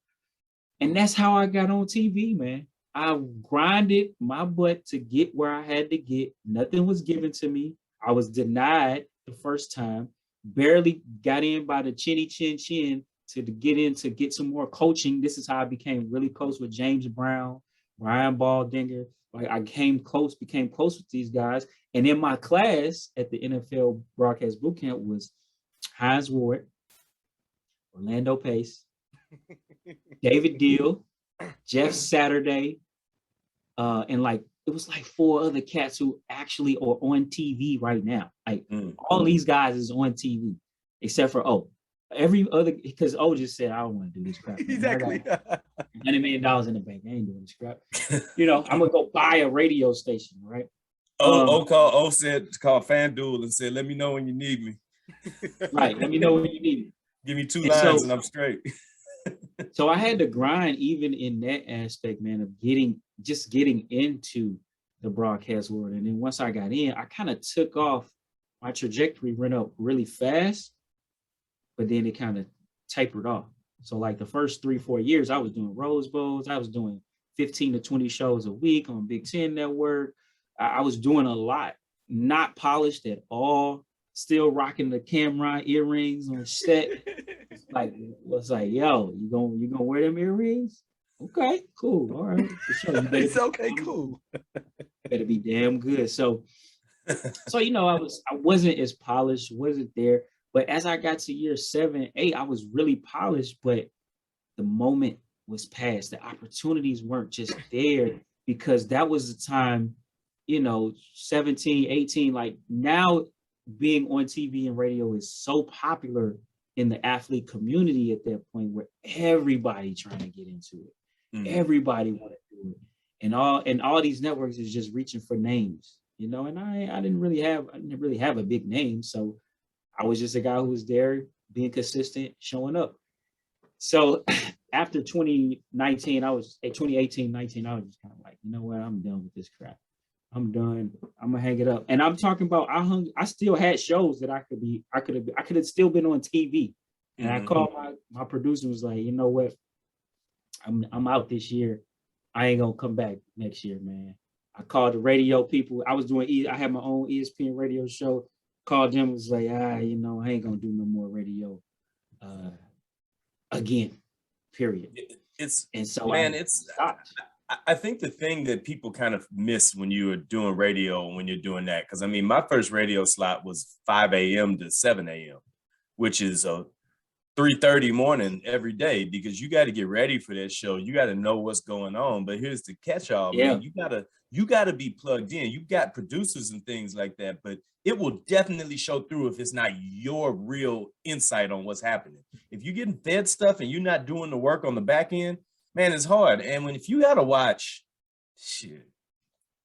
Speaker 5: And that's how I got on TV, man. I grinded my butt to get where I had to get. Nothing was given to me. I was denied the first time. Barely got in by the chinny chin chin to get some more coaching. This is how I became really close with James Brown, Ryan Baldinger. Like I became close with these guys. And in my class at the NFL broadcast boot camp was Hines Ward, Orlando Pace, David Deal, Jeff Saturday, and like it was like 4 other cats who actually are on TV right now. Like all these guys is on TV, except for every other, because just said I don't want to do this crap. Man.
Speaker 4: Exactly.
Speaker 5: $100 million in the bank. I ain't doing this crap. You know, I'm gonna go buy a radio station, right?
Speaker 3: Call FanDuel and said, "Let me know when you need me."
Speaker 5: Right. Let me know when you need me.
Speaker 3: Give me 2 lines and I'm straight.
Speaker 5: So I had to grind even in that aspect, man, of getting into the broadcast world. And then once I got in, I kind of took off. My trajectory went up really fast, but then it kind of tapered off. So like the first 3-4 years, I was doing Rose Bowls. I was doing 15 to 20 shows a week on Big Ten Network. I was doing a lot, not polished at all, still rocking the camera earrings on set. It's like, yo, you gonna wear them earrings? Okay, cool. All right. For sure.
Speaker 4: It's okay, cool.
Speaker 5: Better be damn good. So you know, I wasn't as polished, wasn't there. But as I got to year 7, 8, I was really polished, but the moment was past. The opportunities weren't just there because that was the time, you know, 17, 18, like now being on TV and radio is so popular in the athlete community at that point where everybody trying to get into it. Everybody want to do it. And all these networks is just reaching for names, you know, and I didn't really have a big name. So I was just a guy who was there being consistent, showing up. So after 2018, 19, I was just kind of like, you know what, I'm done with this crap. I'm done. I'm gonna hang it up. And I'm talking about I still had shows that I could have still been on TV. And I called my producer, was like, you know what? I'm out this year. I ain't gonna come back next year, man. I called the radio people. I had my own ESPN radio show. called them, was like, I ain't gonna do no more radio again, period.
Speaker 3: I think the thing that people kind of miss when you are doing radio, when you're doing that, because I mean, my first radio slot was 5 a.m. to 7 a.m., which is a 3:30 morning every day, because you got to get ready for that show. You got to know what's going on. But here's the catch-all, man. You gotta be plugged in. You got producers and things like that, but it will definitely show through if it's not your real insight on what's happening. If you're getting fed stuff and you're not doing the work on the back end, man, it's hard. And if you gotta watch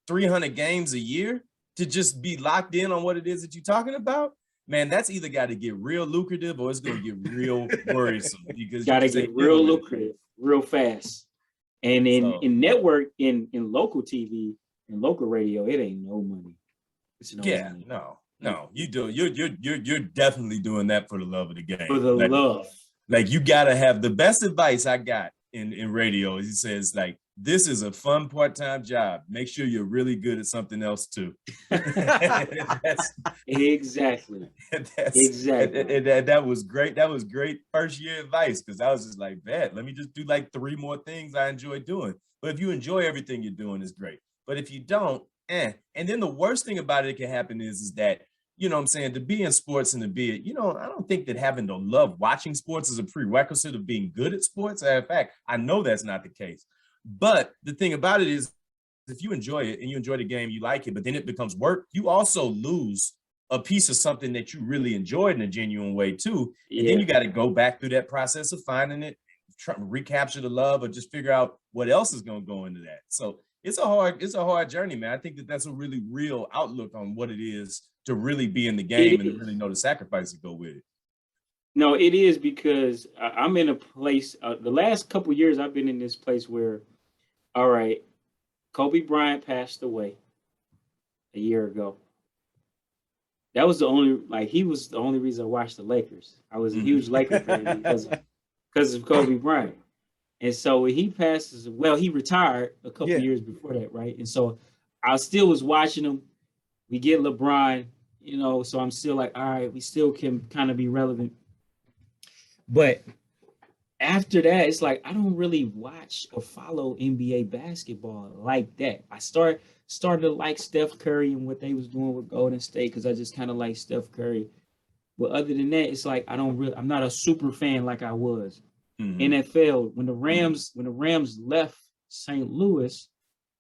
Speaker 3: 300 games a year to just be locked in on what it is that you're talking about, man, that's either got to get real lucrative or it's going to get real worrisome. Because
Speaker 5: got to get real lucrative, real fast. And in network, in local TV and local radio, it ain't no money. It's no money.
Speaker 3: No. You do. You're definitely doing that for the love of the game.
Speaker 5: For the love.
Speaker 3: Like, you got to have the best advice I got in radio. He says, like, this is a fun part-time job. Make sure you're really good at something else too.
Speaker 5: Exactly.
Speaker 3: That was great. That was great first year advice, because I was just like, let me just do like 3 more things I enjoy doing. But if you enjoy everything you're doing, it's great. But if you don't, And then the worst thing about it can happen is that, you know what I'm saying, to be in sports and to be, I don't think that having to love watching sports is a prerequisite of being good at sports. In fact, I know that's not the case. But the thing about it is, if you enjoy it and you enjoy the game, you like it, but then it becomes work, you also lose a piece of something that you really enjoyed in a genuine way too. And then you got to go back through that process of finding it, try to recapture the love, or just figure out what else is going to go into that. So it's a hard journey, man. I think that that's a really real outlook on what it is to really be in the game and to really know the sacrifice that go with it.
Speaker 5: No, it is, because I'm in a place, the last couple of years I've been in this place where, all right, Kobe Bryant passed away a year ago. That was he was the only reason I watched the Lakers. I was a huge Laker fan because of Kobe Bryant. And so when he passes, he retired a couple years before that, right? And so I still was watching him. We get LeBron, so I'm still like, all right, we still can kind of be relevant. But after that, it's like I don't really watch or follow NBA basketball like that. I started to like Steph Curry and what they was doing with Golden State, because I just kind of like Steph Curry. But other than that, it's like I'm not a super fan like I was. NFL, when the Rams left St. Louis,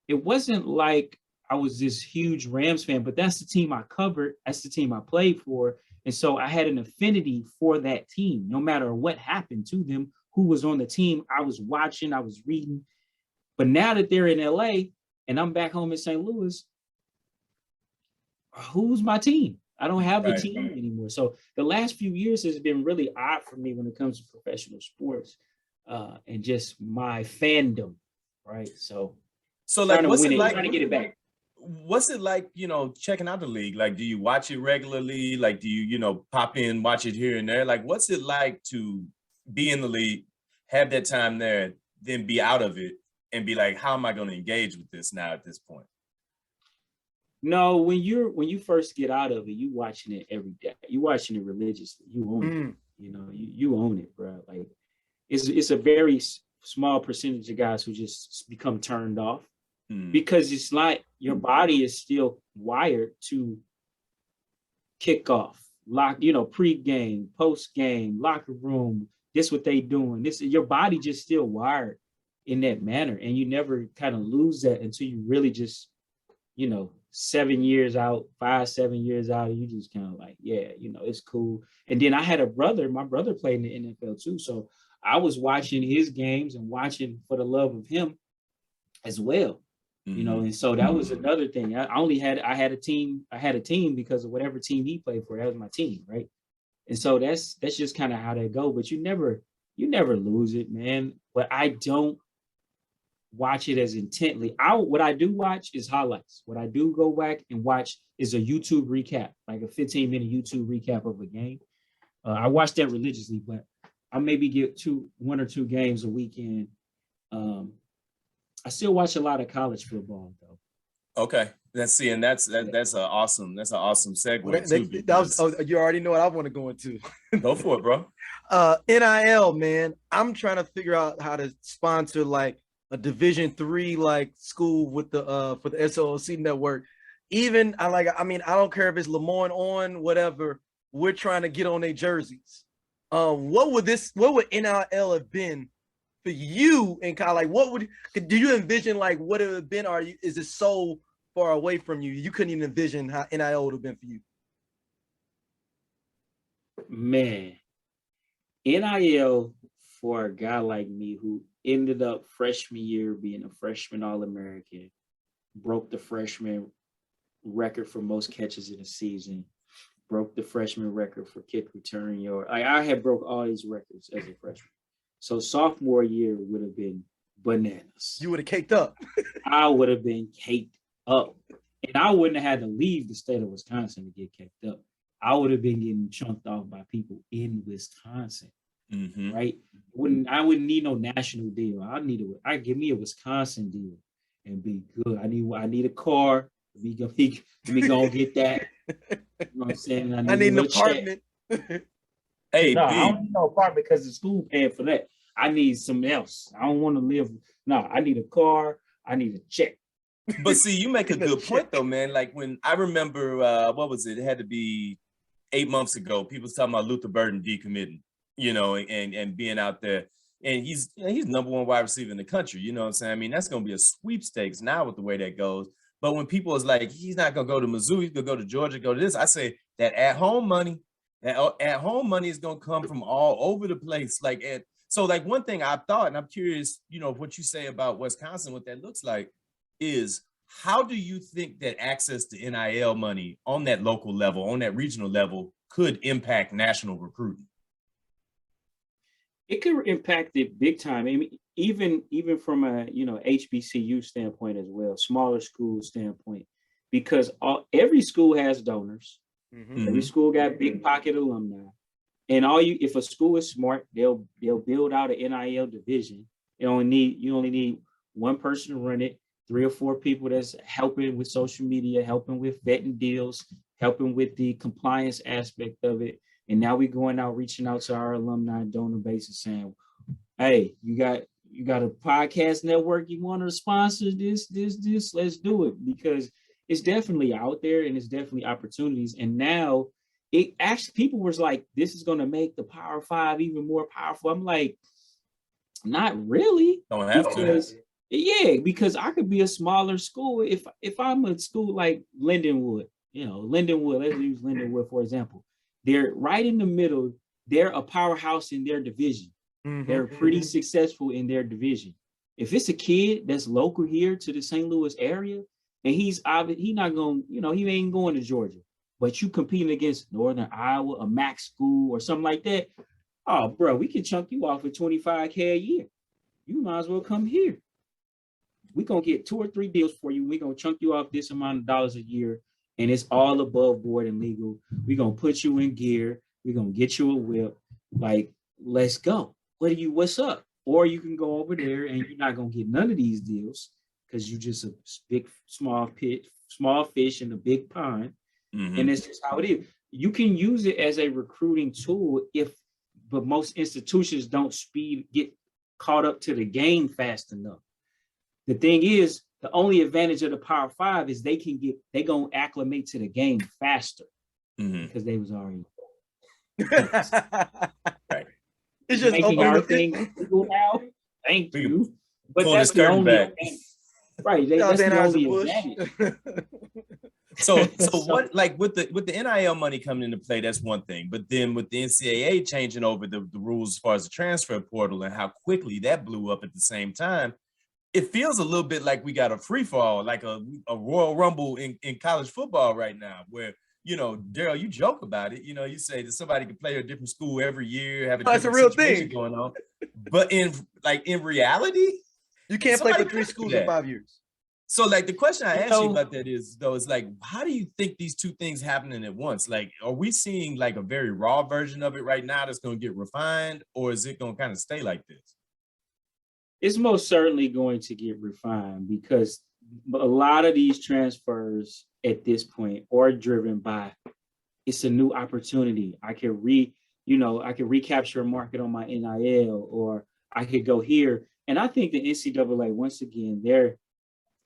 Speaker 5: it wasn't like I was this huge Rams fan, but that's the team I covered. That's the team I played for. And so I had an affinity for that team, no matter what happened to them, who was on the team. I was watching, I was reading. But now that they're in LA and I'm back home in St. Louis, who's my team? I don't have a team anymore. So the last few years has been really odd for me when it comes to professional sports and just my fandom, right? So
Speaker 3: like, what's it like?
Speaker 5: Trying to get it back.
Speaker 3: What's it like, checking out the league? Like, do you watch it regularly? Like, do you, pop in, watch it here and there? Like, what's it like to be in the league, have that time there, then be out of it and be like, how am I going to engage with this now at this point?
Speaker 5: No, when you first get out of it, you watching it every day. You watching it religiously. You own it. You own it, bro. Like, it's a very small percentage of guys who just become turned off, because it's like your body is still wired to kick off, pre-game, post-game, locker room. This what they doing. Your body just still wired in that manner, and you never kind of lose that until you really just, 7 years out, 5-7 years out, and you just kind of like, it's cool. And then I had my brother played in the NFL too. So I was watching his games and watching for the love of him as well, and so that was another thing. I had a team because of whatever team he played for. That was my team. Right. And so that's just kind of how they go, but you never lose it, man. But I don't watch it as intently. What I do watch is highlights. What I do go back and watch is a YouTube recap, like a 15-minute YouTube recap of a game. I watch that religiously, but I maybe get 1 or 2 games a weekend. I still watch a lot of college football though.
Speaker 3: Okay. That's an awesome segue too.
Speaker 4: You already know what I want to go into.
Speaker 3: Go for it, bro.
Speaker 4: NIL, man. I'm trying to figure out how to sponsor like a Division III like school with the for the SOLC network. Even I don't care if it's Lemoyne on whatever. We're trying to get on their jerseys. What would NIL have been for you and kind of like do you envision like what it would have been? Or is it so far away from you? You couldn't even envision how NIL would have been for you.
Speaker 5: Man, NIL for a guy like me who ended up freshman year being a freshman All-American, broke the freshman record for most catches in a season, broke the freshman record for kick return yard. I had broke all these records as a freshman. So sophomore year would have been bananas.
Speaker 4: You would have caked up.
Speaker 5: I would have been caked up. And I wouldn't have had to leave the state of Wisconsin to get caked up. I would have been getting chunked off by people in Wisconsin. Mm-hmm. Right? I wouldn't need no national deal. I'd give me a Wisconsin deal and be good. I need a car. Let me go get that. You know what I'm saying?
Speaker 4: I need an apartment.
Speaker 3: Hey,
Speaker 5: no, I don't need no apartment because the school paying for that. I need something else. I don't want to live. No, I need a car. I need a check.
Speaker 3: But see, you make a good point though, man. Like when I remember, what was it? It had to be 8 months ago. People was talking about Luther Burden decommitting, and being out there. And he's number one wide receiver in the country. You know what I'm saying? I mean, that's going to be a sweepstakes now with the way that goes. But when people is like, he's not going to go to Mizzou, he's going to go to Georgia, go to this. I say that at-home money is going to come from all over the place. So one thing I thought, and I'm curious, what you say about Wisconsin, what that looks like, is how do you think that access to NIL money on that local level, on that regional level, could impact national recruiting?
Speaker 5: It could impact it big time. I mean, even from a HBCU standpoint as well, smaller school standpoint, because every school has donors. Mm-hmm. Every school got big pocket alumni, and if a school is smart, they'll build out an NIL division. You only need one person to run it, 3 or 4 people that's helping with social media, helping with vetting deals, helping with the compliance aspect of it. And now we're going out, reaching out to our alumni donor base and saying, hey, you got a podcast network you want to sponsor this, let's do it, because it's definitely out there and it's definitely opportunities. And now it actually, people was like, this is going to make the Power 5 even more powerful. I'm like, not really.
Speaker 3: Don't have to.
Speaker 5: Yeah, because I could be a smaller school. If I'm a school like Lindenwood, let's use Lindenwood, for example. They're right in the middle. They're a powerhouse in their division. Mm-hmm. They're pretty successful in their division. If it's a kid that's local here to the St. Louis area, and he not going, he ain't going to Georgia, but you competing against Northern Iowa, a MAC school or something like that, oh, bro, we can chunk you off with $25K a year. You might as well come here. We're going to get 2 or 3 deals for you. We're going to chunk you off this amount of dollars a year. And it's all above board and legal. We're going to put you in gear. We're going to get you a whip. Like, let's go. What's up? Or you can go over there and you're not going to get none of these deals because you're just a small fish in a big pond. Mm-hmm. And it's just how it is. You can use it as a recruiting tool but most institutions don't get caught up to the game fast enough. The thing is, the only advantage of the Power 5 is they gonna acclimate to the game faster because they was already
Speaker 3: right.
Speaker 4: It's just
Speaker 5: making our thing legal now. Thank you, but that's the only advantage. Right. That's the only advantage.
Speaker 3: So what, like with the NIL money coming into play, that's one thing. But then with the NCAA changing over the rules as far as the transfer portal and how quickly that blew up at the same time, it feels a little bit like we got a free fall, like a Royal Rumble in college football right now, where, Daryl, you joke about it. You say that somebody could play a different school every year, have a different
Speaker 4: that's a real
Speaker 3: situation
Speaker 4: thing
Speaker 3: going on. But in reality,
Speaker 4: you can't play for 3 schools in 5 years.
Speaker 3: So the question I ask you about that is, though, is how do you think these two things happening at once? Are we seeing a very raw version of it right now that's going to get refined, or is it going to kind of stay like this?
Speaker 5: It's most certainly going to get refined because a lot of these transfers at this point are driven by it's a new opportunity. I can recapture a market on my NIL, or I could go here. And I think the NCAA, once again, they're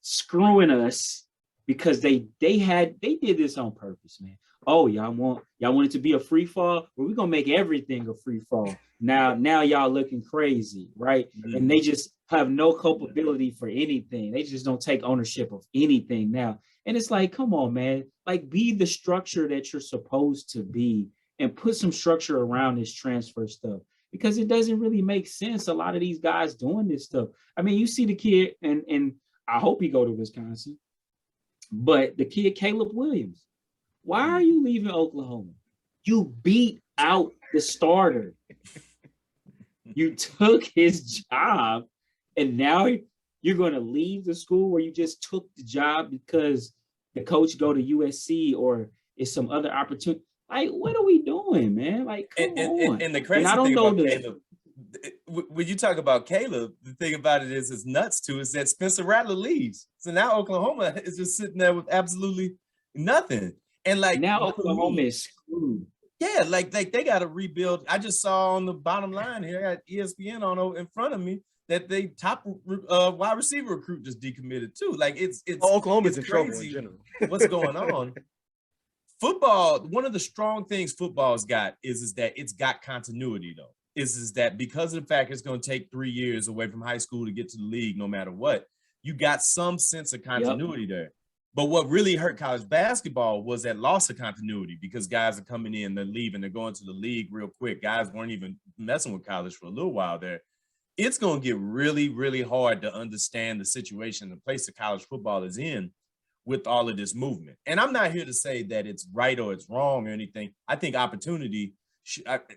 Speaker 5: screwing us because they did this on purpose, man. Oh, y'all want it to be a free fall? Well, we're gonna make everything a free fall. Now y'all looking crazy, right? Mm-hmm. And they just have no culpability for anything. They just don't take ownership of anything now. And it's like, come on, man, like be the structure that you're supposed to be and put some structure around this transfer stuff, because it doesn't really make sense. A lot of these guys doing this stuff. I mean, you see the kid, and I hope he go to Wisconsin, but the kid, Caleb Williams, why are you leaving Oklahoma? You beat out the starter. You took his job, and now you're going to leave the school where you just took the job because the coach go to USC or it's some other opportunity. Like, what are we doing, man? Like, come on.
Speaker 3: And the crazy thing about Caleb, when you talk about Caleb, the thing about it is nuts too, is that Spencer Rattler leaves. So now Oklahoma is just sitting there with absolutely nothing. And like
Speaker 5: now Oklahoma is screwed.
Speaker 3: Yeah, like they got to rebuild. I just saw on the bottom line here, I got ESPN on in front of me, that they top wide receiver recruit just decommitted too. Like it's
Speaker 4: Oklahoma's in trouble in general.
Speaker 3: What's going on? Football, one of the strong things football's got is that it's got continuity though. Is that because of the fact it's going to take 3 years away from high school to get to the league, no matter what, you got some sense of continuity there. But what really hurt college basketball was that loss of continuity, because guys are coming in, they're leaving, they're going to the league real quick. Guys weren't even messing with college for a little while there. It's going to get really, really hard to understand the situation, the place that college football is in with all of this movement. And I'm not here to say that it's right or it's wrong or anything. I think opportunity,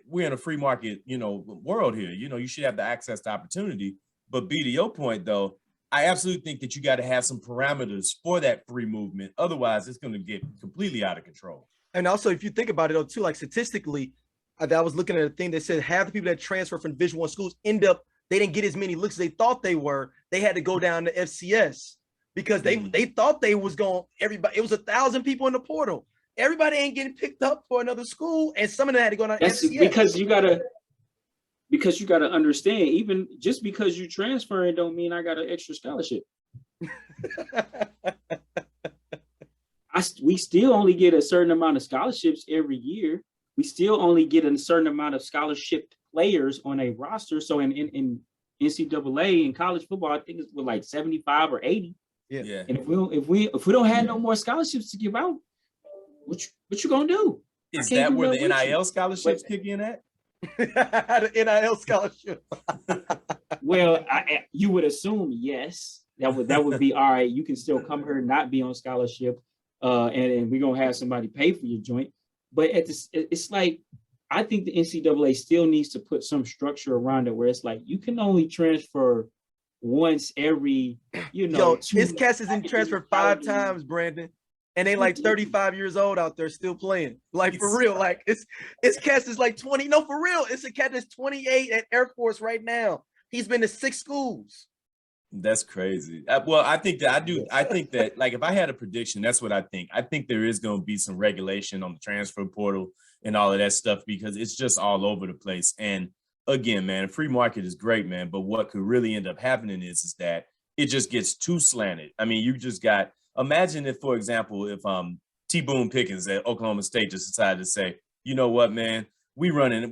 Speaker 3: we're in a free market, world here. You should have the access to opportunity. But B, to your point, though, I absolutely think that you got to have some parameters for that free movement. Otherwise, it's going to get completely out of control.
Speaker 4: And also, if you think about it, though, too, like statistically, I was looking at a thing that said half the people that transfer from Division I schools they didn't get as many looks as they thought they were. They had to go down to FCS because they thought they was going, everybody, it was 1,000 people in the portal. Everybody ain't getting picked up for another school, and some of them had to go down to FCS.
Speaker 5: Because you got to understand, even just because you transferring don't mean I got an extra scholarship. We still only get a certain amount of scholarships every year. We still only get a certain amount of scholarship players on a roster. So in NCAA in college football, I think it's with like 75 or 80.
Speaker 3: Yeah.
Speaker 5: And if we don't have no more scholarships to give out, what you gonna do?
Speaker 3: Is that where the NIL scholarships kick in at?
Speaker 4: The NIL scholarship.
Speaker 5: Well, you would assume yes. That would be all right. You can still come here and not be on scholarship, and we're gonna have somebody pay for your joint. But it's like, I think the NCAA still needs to put some structure around it where it's like you can only transfer once every,
Speaker 4: his cast isn't transferred 5 times, Brandon. And they like 35 years old out there still playing. Like, for real. Like, it's cast is like 20. No, for real. It's a cat that's 28 at Air Force right now. He's been to 6 schools.
Speaker 3: That's crazy. Well, I think that, like, if I had a prediction, that's what I think. I think there is going to be some regulation on the transfer portal and all of that stuff, because it's just all over the place. And again, man, free market is great, man. But what could really end up happening is that it just gets too slanted. I mean, you just got, imagine if, for example, if T. Boone Pickens at Oklahoma State just decided to say, you know what, man, we running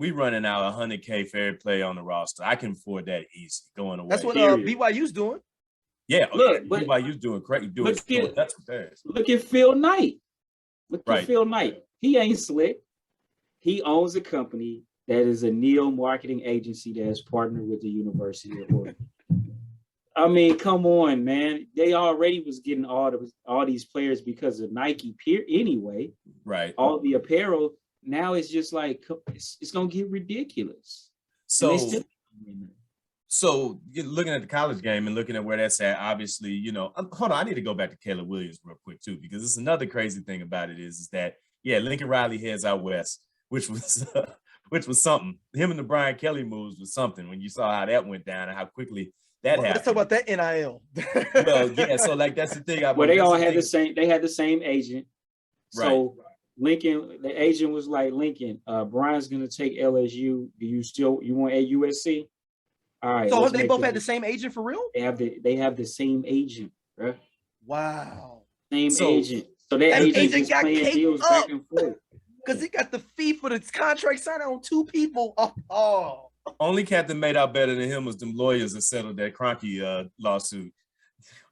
Speaker 3: out $100K fair play on the roster. I can afford that easy going away.
Speaker 4: That's what BYU's doing.
Speaker 3: Yeah, BYU's doing great. That's what that is.
Speaker 5: Look at Phil Knight. At Phil Knight. He ain't slick. He owns a company that is a neo-marketing agency that has partnered with the University of Oregon. I mean, come on, man. They already was getting all these players because of Nike anyway.
Speaker 3: Right.
Speaker 5: All the apparel. Now it's just like, it's going to get ridiculous.
Speaker 3: So looking at the college game and looking at where that's at, obviously, hold on, I need to go back to Caleb Williams real quick too, because it's another crazy thing about it is that, Lincoln Riley heads out west, which was something. Him and the Brian Kelly moves was something when you saw how that went down and how quickly that
Speaker 4: Let's talk about that NIL.
Speaker 3: Well, yeah. So like that's the thing.
Speaker 5: Well, they all had the same. They had the same agent. So
Speaker 3: right.
Speaker 5: Lincoln, the agent was like, Lincoln, Brian's gonna take LSU. Do you want a USC? All right.
Speaker 4: So they both had the same agent for real?
Speaker 5: They have the same agent, bro.
Speaker 4: Wow.
Speaker 5: Same agent. So that agent got playing deals back and forth.
Speaker 4: Because he got the fee for the contract signed on 2 people. Oh.
Speaker 3: Only cat that made out better than him was them lawyers that settled that Kroenke lawsuit.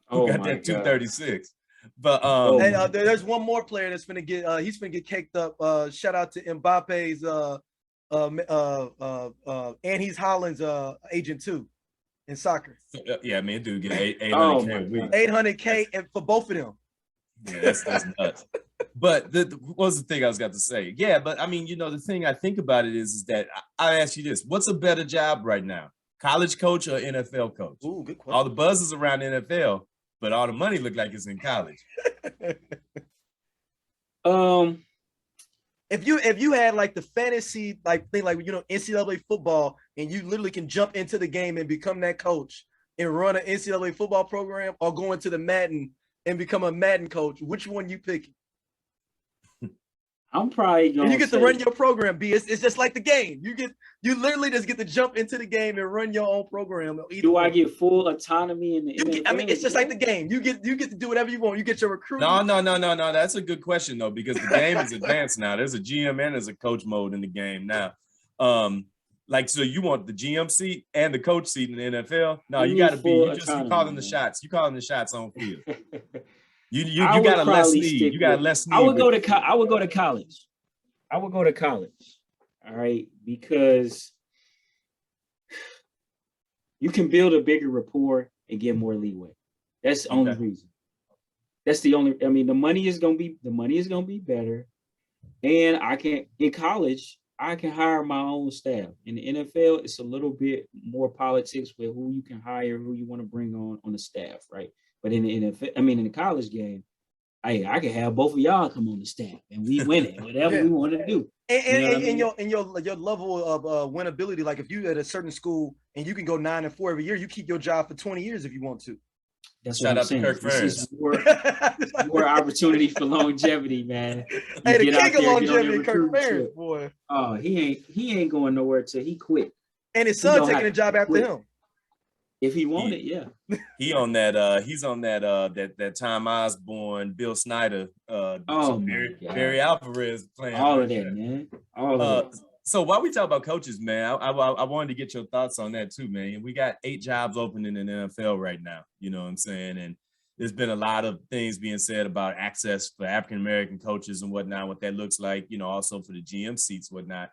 Speaker 3: Who got that 236. But
Speaker 4: and there's one more player that's gonna get he's gonna get caked up. Shout out to Mbappe's and he's Holland's agent too in soccer.
Speaker 3: Yeah, man, dude get 800K.
Speaker 4: 800K and for both of them.
Speaker 3: Yeah, that's nuts. But what was the thing I was got to say? Yeah, but I mean, the thing I think about it is that I ask you this: what's a better job right now, college coach or NFL coach?
Speaker 4: Ooh, good question.
Speaker 3: All the buzz is around NFL, but all the money look like it's in college.
Speaker 4: If you had like the fantasy thing, NCAA football, and you literally can jump into the game and become that coach and run an NCAA football program, or go into the Madden and become a Madden coach, which one you picking?
Speaker 5: I'm probably going.
Speaker 4: And you get to run your program, B. It's just like the game. You literally just get to jump into the game and run your own program.
Speaker 5: Do I get full autonomy in the NFL?
Speaker 4: I mean, it's just like the game. You get to do whatever you want. You get your recruit.
Speaker 3: No. That's a good question though, because the game is advanced now. There's a GM and there's a coach mode in the game now. So you want the GM seat and the coach seat in the NFL? No, you got to be. You calling the shots. You calling the shots on field. You got a less need. You got less need.
Speaker 5: I would go to college. I would go to college. All right, because you can build a bigger rapport and get more leeway. That's the only reason. That's the only. I mean, the money is gonna be better, and in college I can hire my own staff. In the NFL, it's a little bit more politics with who you can hire, who you want to bring on the staff, right? But in the NFL, in the college game, I can have both of y'all come on the staff and we win it, whatever we want to do.
Speaker 4: And your level of winnability, like if you at a certain school and you can go 9-4 every year, you keep your job for 20 years if you want to.
Speaker 5: That's what I'm saying. This is more opportunity for longevity, man.
Speaker 4: Hey, the king of longevity, Kirk Ferentz, boy.
Speaker 5: Oh, he ain't going nowhere till he quit.
Speaker 4: And his son taking a job after him.
Speaker 5: If he wanted, yeah.
Speaker 3: He's on that Tom Osborne, Bill Snyder, Barry Alvarez playing.
Speaker 5: All of that, man. All of that.
Speaker 3: So while we talk about coaches, man, I wanted to get your thoughts on that too, man. We got 8 jobs open in the NFL right now. You know what I'm saying? And there's been a lot of things being said about access for African-American coaches and whatnot, what that looks like, also for the GM seats, whatnot.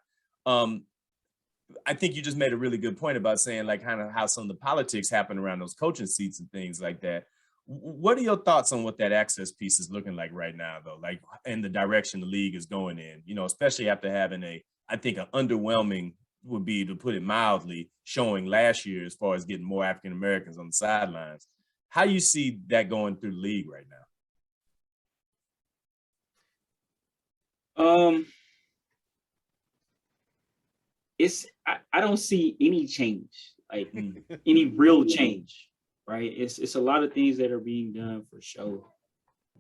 Speaker 3: I think you just made a really good point about saying like kind of how some of the politics happen around those coaching seats and things like that. What are your thoughts on what that access piece is looking like right now, though, like in the direction the league is going in, especially after having I think an underwhelming would be, to put it mildly, showing last year as far as getting more African-Americans on the sidelines. How do you see that going through the league right now?
Speaker 5: I don't see any change, like any real change, right? It's a lot of things that are being done for show.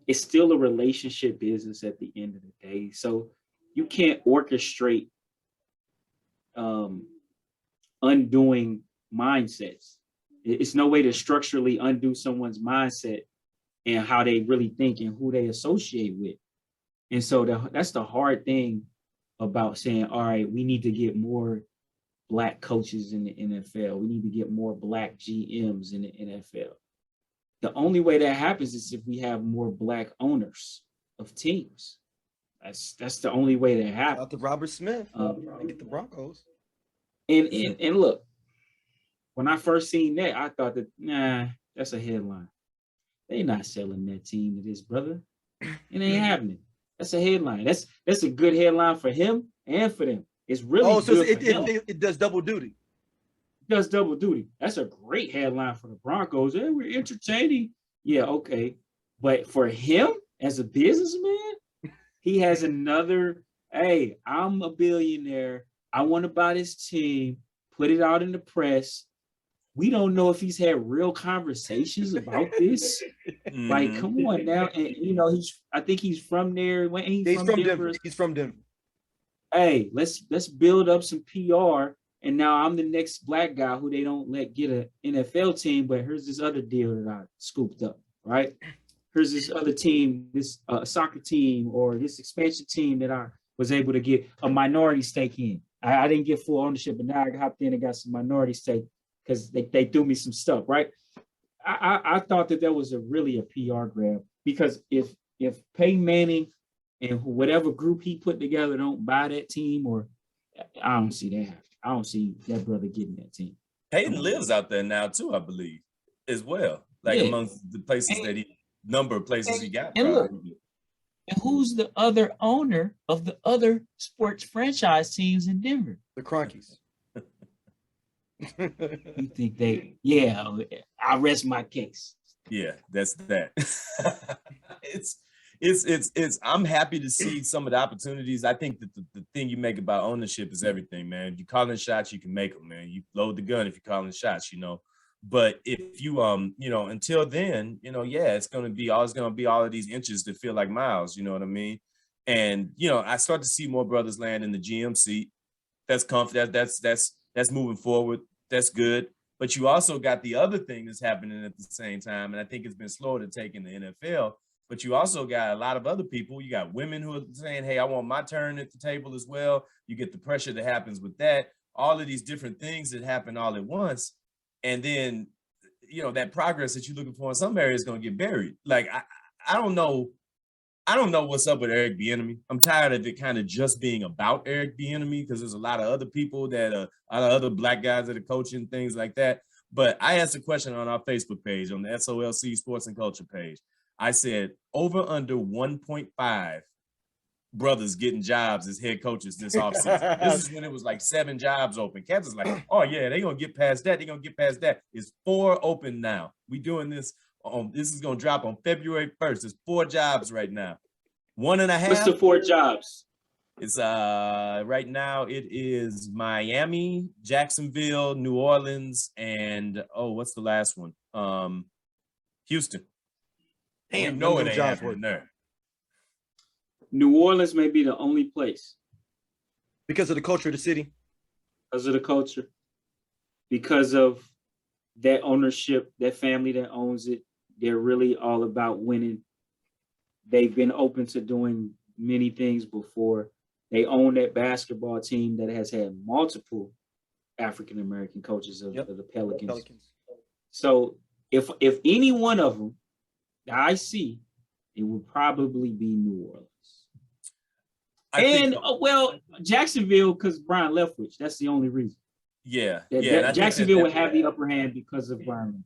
Speaker 5: It's still a relationship business at the end of the day. So you can't orchestrate undoing mindsets. It's no way to structurally undo someone's mindset and how they really think and who they associate with. And so that's the hard thing about saying, all right, we need to get more Black coaches in the NFL. We need to get more Black GMs in the NFL. The only way that happens is if we have more Black owners of teams. That's the only way that happens.
Speaker 4: Out to Robert Smith, get the Broncos.
Speaker 5: And look, when I first seen that, I thought that that's a headline. They not selling that team to this brother. It ain't happening. That's a headline. That's a good headline for him and for them. It's really
Speaker 4: so it does double duty.
Speaker 5: It does double duty. That's a great headline for the Broncos. Hey, we're entertaining. Yeah, okay. But for him as a businessman, he has another, hey, I'm a billionaire. I want to buy this team, put it out in the press. we don't know if he's had real conversations about this. Like, come on now. And I think he's from there.
Speaker 4: He's from Denver. He's from Denver.
Speaker 5: Hey, let's build up some PR. And now I'm the next black guy who they don't let get an NFL team, but here's this other deal that I scooped up, right? Here's this other team, this soccer team or this expansion team that I was able to get a minority stake in. I didn't get full ownership, but now I hopped in and got some minority stake because they threw me some stuff, right? I thought that was really a PR grab, because if Peyton Manning and whatever group he put together don't buy that team, or I don't see that. I don't see that brother getting that team.
Speaker 3: Peyton lives out there now too, I believe, as well. Like amongst the places number of places he got.
Speaker 5: And look, and who's the other owner of the other sports franchise teams in Denver?
Speaker 4: The Cronkies.
Speaker 5: You think I rest my case.
Speaker 3: Yeah, that's that. It's I'm happy to see some of the opportunities. I think that the thing you make about ownership is everything, man. If you calling shots, you can make them, man. You load the gun if you're calling shots, But if you until then, it's gonna be all of these inches that feel like miles, you know what I mean? And I start to see more brothers land in the GM seat. That's comfortable. That's moving forward. That's good. But you also got the other thing that's happening at the same time, and I think it's been slower to take in the NFL. But you also got a lot of other people. You got women who are saying, hey, I want my turn at the table as well. You get the pressure that happens with that. All of these different things that happen all at once. And then, that progress that you're looking for in some areas is going to get buried. Like, I don't know. I don't know what's up with Eric Bieniemy. I'm tired of it kind of just being about Eric Bieniemy, because there's a lot of other people that a lot of other black guys that are coaching, things like that. But I asked a question on our Facebook page, on the SOLC Sports and Culture page. I said, over under 1.5 brothers getting jobs as head coaches this offseason. This is when it was like 7 jobs open. Cats is like, oh yeah, they're going to get past that. They're going to get past that. It's 4 open now. We doing this. This is going to drop on February 1st. There's 4 jobs right now. 1.5.
Speaker 5: What's the 4 jobs?
Speaker 3: It's right now it is Miami, Jacksonville, New Orleans, and what's the last one? Houston.
Speaker 4: Damn,
Speaker 3: it ain't happening there.
Speaker 5: New Orleans may be the only place.
Speaker 4: Because of the culture of the city.
Speaker 5: Because of the culture. Because of that ownership, that family that owns it. They're really all about winning. They've been open to doing many things before. They own that basketball team that has had multiple African-American coaches of the Pelicans. So if any one of them that I see, it would probably be New Orleans. Jacksonville, because Brian Leftwich. That's the only reason. Jacksonville would have the upper hand because of Brian.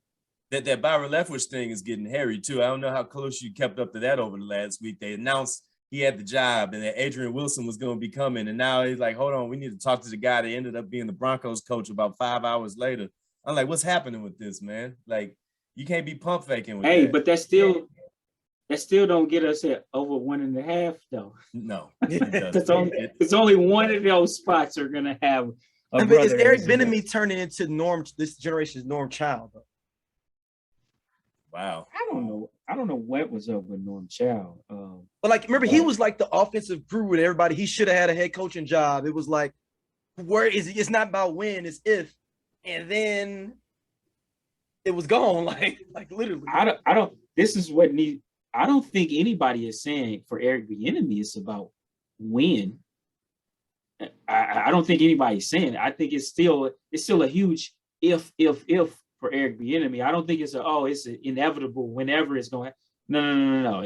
Speaker 3: That Byron Leftwich thing is getting hairy too. I don't know how close you kept up to that over the last week. They announced he had the job and that Adrian Wilson was going to be coming, and now he's like, hold on, we need to talk to the guy that ended up being the Broncos coach about 5 hours later. I'm like, what's happening with this, man? Like, you can't be pump faking with that.
Speaker 5: But that still don't get us at over 1.5 though.
Speaker 3: No,
Speaker 5: it's only one of those spots are gonna have.
Speaker 4: Is Eric Bieniemy turning into this generation's Norm Child though?
Speaker 3: Wow.
Speaker 5: I don't know what was up with Norm Child.
Speaker 4: But remember, he was like the offensive guru with everybody. He should have had a head coaching job. It was like, where is it? It's not about when, it's if. And then it was gone. Like literally.
Speaker 5: I don't. This is what needs. I don't think anybody is saying for Eric Bieniemy it's about when. I don't think anybody's saying it. I think it's still a huge if for Eric Bieniemy. I don't think it's inevitable whenever it's going. No.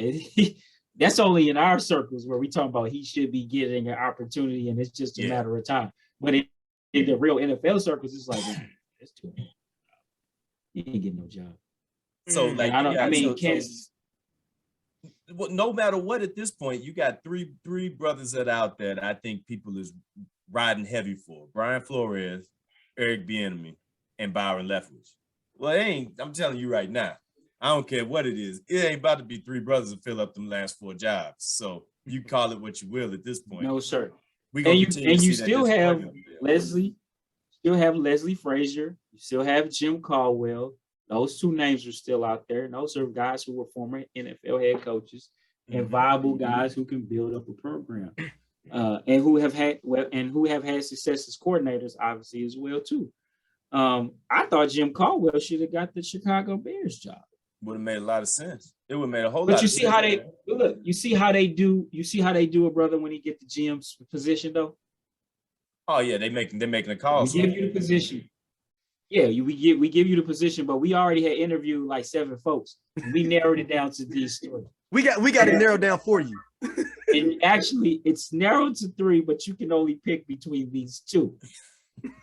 Speaker 5: That's only in our circles where we talk about he should be getting an opportunity and it's just a matter of time. But in the real NFL circles, it's like it's too bad. You ain't getting no job.
Speaker 3: So well, no matter what, at this point, you got three brothers that are out there that I think people is riding heavy for: Brian Flores, Eric Bieniemy, and Byron Leftwich. Well, it ain't. I'm telling you right now, I don't care what it is. It ain't about to be 3 brothers to fill up them last 4 jobs. So you call it what you will at this point.
Speaker 5: No, sir. You still have Leslie still have Leslie Frazier. You still have Jim Caldwell. Those two names are still out there. And those are guys who were former NFL head coaches and viable guys who can build up a program. And who have had success as coordinators, obviously, as well, too. I thought Jim Caldwell should have got the Chicago Bears job.
Speaker 3: Would have made a lot of sense. It would have made a whole lot
Speaker 5: But
Speaker 3: of
Speaker 5: you
Speaker 3: sense.
Speaker 5: see how they look, you see how they do a brother when he get the GM's position though?
Speaker 3: Oh yeah, they're making a call.
Speaker 5: We give you the position. Yeah, we give you the position, but we already had interviewed like 7 folks. We narrowed it down to these 3.
Speaker 4: We got it narrowed down for you.
Speaker 5: And actually, it's narrowed to 3, but you can only pick between these 2.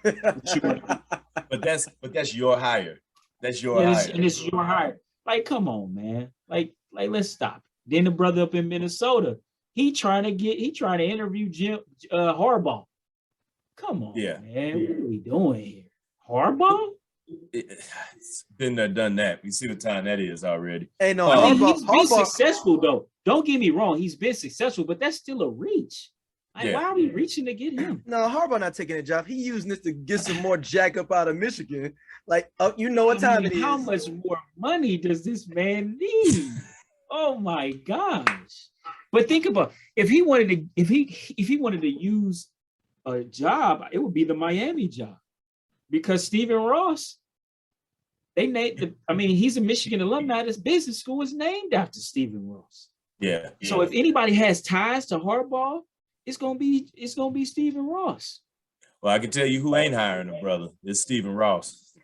Speaker 3: But that's your hire. That's your hire.
Speaker 5: And it's your hire. Like, come on, man. Like let's stop. Then the brother up in Minnesota, he trying to interview Jim Harbaugh. Come on, man. What are we doing here? Harbaugh?
Speaker 3: It's been there, done that. We see what time that is already.
Speaker 4: Hey, no,
Speaker 5: he's been successful though. Don't get me wrong, he's been successful, but that's still a reach. Like, why are we reaching to get him?
Speaker 4: No, Harbaugh not taking a job. He using this to get some more jack up out of Michigan. Like, you know what time it is.
Speaker 5: How much more money does this man need? Oh my gosh! But think about if he wanted to use a job, it would be the Miami job, because Stephen Ross. He's a Michigan alumni. This business school is named after Stephen Ross.
Speaker 3: Yeah.
Speaker 5: So if anybody has ties to Harbaugh, it's gonna be Stephen Ross.
Speaker 3: Well, I can tell you who ain't hiring a brother. It's Stephen Ross.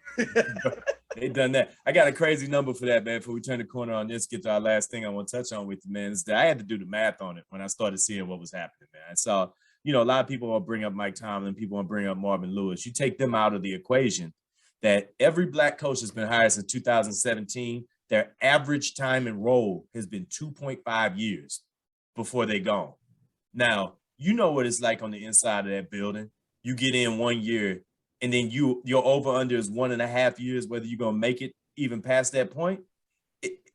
Speaker 3: They done that. I got a crazy number for that, man. Before we turn the corner on this, get to our last thing I want to touch on with you, man, is that I had to do the math on it when I started seeing what was happening, man. I saw, a lot of people will bring up Mike Tomlin, people will bring up Marvin Lewis. You take them out of the equation, that every black coach has been hired since 2017. Their average time in role has been 2.5 years before they gone. Now, you know what it's like on the inside of that building. You get in 1 year, and then your over-under is 1.5 years, whether you're going to make it even past that point.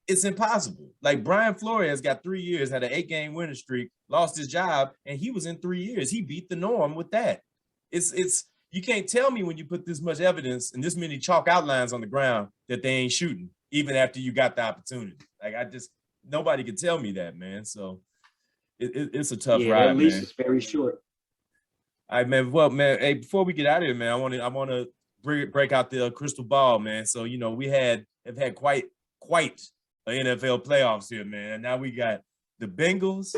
Speaker 3: It's impossible. Like Brian Flores got 3 years, had an 8-game winning streak, lost his job, and he was in 3 years. He beat the norm with that. It's you can't tell me when you put this much evidence and this many chalk outlines on the ground that they ain't shooting, even after you got the opportunity. Like, nobody can tell me that, man. So it's a tough ride,
Speaker 5: at least
Speaker 3: man.
Speaker 5: It's very short.
Speaker 3: All right, man. Well, man, hey, before we get out of here, man, I want to break out the crystal ball, man. So, we have had quite an NFL playoffs here, man. And now we got the Bengals,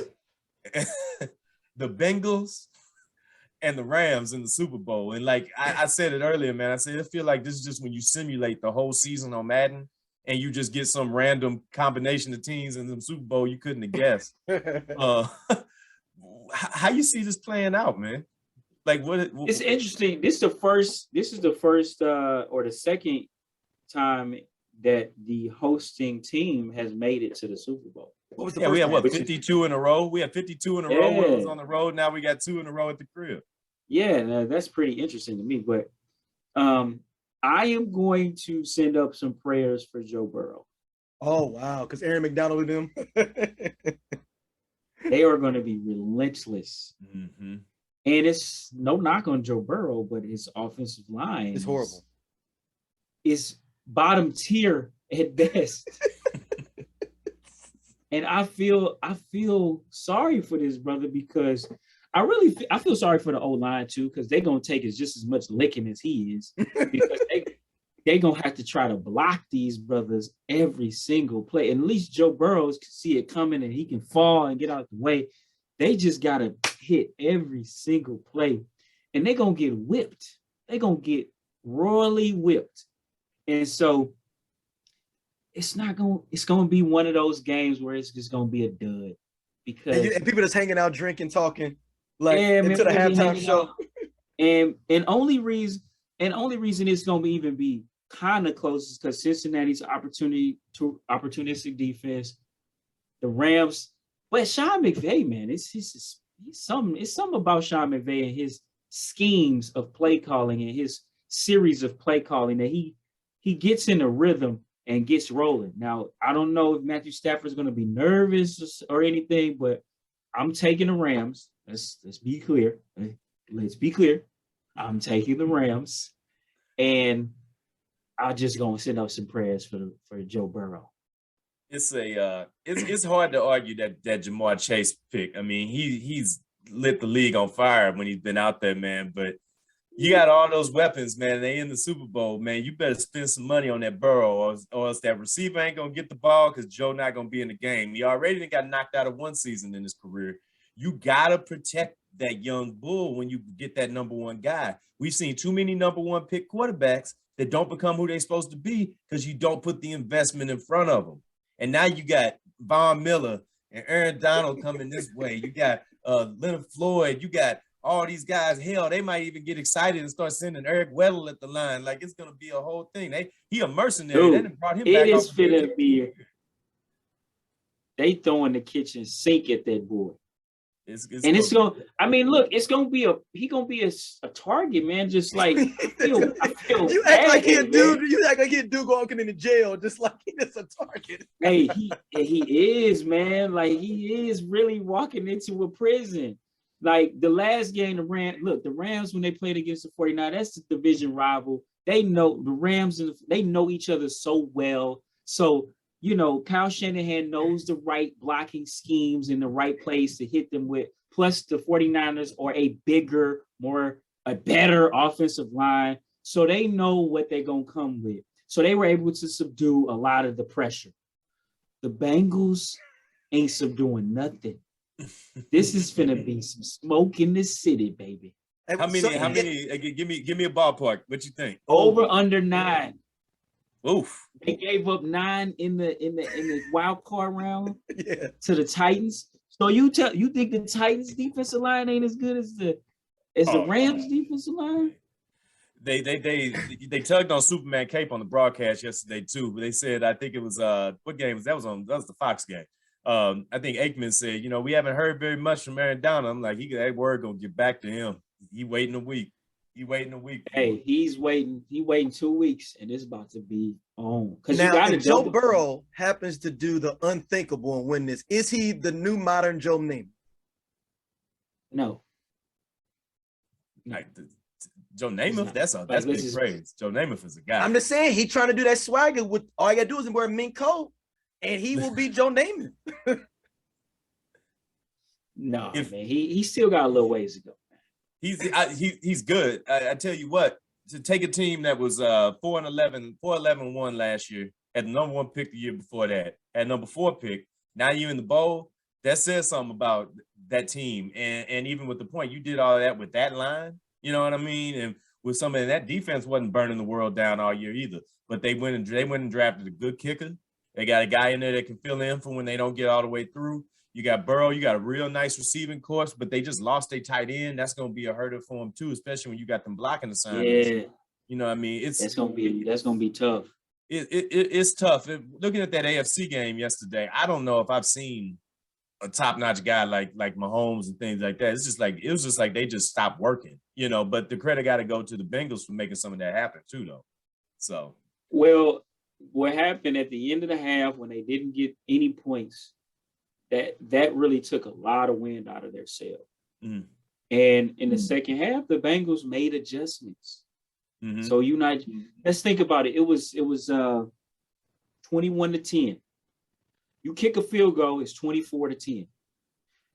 Speaker 3: and the Rams in the Super Bowl. And like I said it earlier, man, I said, I feel like this is just when you simulate the whole season on Madden and you just get some random combination of teams in the Super Bowl you couldn't have guessed. How you see this playing out, man? Like what
Speaker 5: it's interesting. This is the first or the second time that the hosting team has made it to the Super Bowl.
Speaker 4: What was the
Speaker 3: we
Speaker 4: first
Speaker 3: had 52 in a row. We had 52 in a row when it was on the road. Now we got 2 in a row at the crib.
Speaker 5: Yeah, that's pretty interesting to me. But I am going to send up some prayers for Joe Burrow.
Speaker 4: Oh wow, because Aaron McDonald and them.
Speaker 5: They are going to be relentless.
Speaker 3: Mm-hmm.
Speaker 5: And it's no knock on Joe Burrow, but his offensive line
Speaker 4: is horrible.
Speaker 5: It's bottom tier at best. And I feel sorry for this brother, because I feel sorry for the O-line too, because they're gonna take just as much licking as he is, because they're gonna have to try to block these brothers every single play. And at least Joe Burrow can see it coming and he can fall and get out the way. They just gotta hit every single play, and they're gonna get whipped. They're gonna get royally whipped. And so it's gonna be one of those games where it's just gonna be a dud, because
Speaker 4: and people just hanging out, drinking, talking, like into the halftime show.
Speaker 5: And only reason it's gonna even be kind of close is because Cincinnati's opportunistic defense, the Rams. But Sean McVay, man, it's something about Sean McVay and his schemes of play calling and his series of play calling that he gets in a rhythm and gets rolling. Now, I don't know if Matthew Stafford's going to be nervous or anything, but I'm taking the Rams. Let's be clear. Let's be clear. I'm taking the Rams, and I'm just gonna send up some prayers for Joe Burrow.
Speaker 3: It's hard to argue that Jamar Chase pick. I mean, he's lit the league on fire when he's been out there, man. But you got all those weapons, man. They in the Super Bowl, man. You better spend some money on that Burrow, or else that receiver ain't gonna get the ball because Joe not gonna be in the game. He already got knocked out of one season in his career. You gotta protect that young bull when you get that number one guy. We've seen too many number one pick quarterbacks that don't become who they're supposed to be because you don't put the investment in front of them. And now you got Von Miller and Aaron Donald coming this way. You got Leonard Floyd. You got all these guys. Hell, they might even get excited and start sending Eric Weddle at the line. Like, it's going to be a whole thing. He a mercenary.
Speaker 5: Dude,
Speaker 3: they done brought him back.
Speaker 5: It is finna be. They throwing the kitchen sink at that boy. It's gonna. I mean, look, it's gonna be he gonna be a target, man. Just like I feel
Speaker 4: you act like he a dude. You act like he a dude walking into jail, just like he is a target.
Speaker 5: Hey, he is, man. Like, he is really walking into a prison. Like, the last game, the Rams, when they played against the 49ers, that's the division rival. They know the Rams, and they know each other so well. So, you know, Kyle Shanahan knows the right blocking schemes in the right place to hit them with. Plus, the 49ers are a better offensive line. So they know what they're going to come with. So they were able to subdue a lot of the pressure. The Bengals ain't subduing nothing. This is finna be some smoke in this city, baby.
Speaker 3: How many? Give me a ballpark. What you think?
Speaker 5: Over under 9.
Speaker 3: Oof.
Speaker 5: They gave up 9 in the wild card round to the Titans. So you think the Titans defensive line ain't as good as the Rams defensive line?
Speaker 3: They tugged on Superman Cape on the broadcast yesterday too, but they said, I think it was what game was that? That was the Fox game. I think Aikman said, we haven't heard very much from Aaron Donald. I'm like, that word gonna get back to him. He waiting a week.
Speaker 5: Hey, he's waiting. He waiting 2 weeks, and it's about to be on.
Speaker 4: Now, if Joe Burrow happens to do the unthinkable and win this, is he the new modern Joe Namath?
Speaker 5: No.
Speaker 3: Like Joe Namath, that's big praise. Joe Namath is a guy.
Speaker 4: I'm just saying, he trying to do that swagger with all you gotta do is wear a mink coat, and he will be Joe Namath.
Speaker 5: No, man, he still got a little ways to go.
Speaker 3: He's good. I tell you what, to take a team that was 4-11-1 last year, had the number 1 pick the year before that, had number 4 pick, now you in the bowl, that says something about that team. And even with the point, you did all of that with that line, you know what I mean? And with some of that defense wasn't burning the world down all year either. But they went and drafted a good kicker. They got a guy in there that can fill in for when they don't get all the way through. You got Burrow, you got a real nice receiving course, but they just lost their tight end. That's going to be a hurter for them too, especially when you got them blocking assignments. Yeah. You know what I mean? That's going
Speaker 5: to be tough.
Speaker 3: It's tough. Looking at that AFC game yesterday, I don't know if I've seen a top-notch guy like Mahomes and things like that. It was just like they just stopped working, but the credit got to go to the Bengals for making some of that happen too, though. So,
Speaker 5: well, what happened at the end of the half when they didn't get any points, that really took a lot of wind out of their sail. Mm. And in the second half, the Bengals made adjustments. Mm-hmm. So let's think about it. It was 21-10. You kick a field goal, it's 24-10.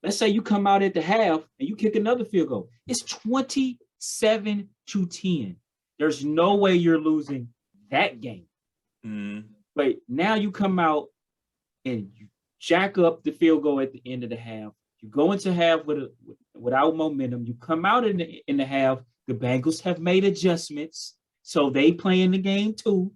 Speaker 5: Let's say you come out at the half and you kick another field goal. It's 27-10. There's no way you're losing that game. Mm-hmm. But now you come out and you jack up the field goal at the end of the half. You go into half without momentum. You come out in the half. The Bengals have made adjustments, so they play in the game too,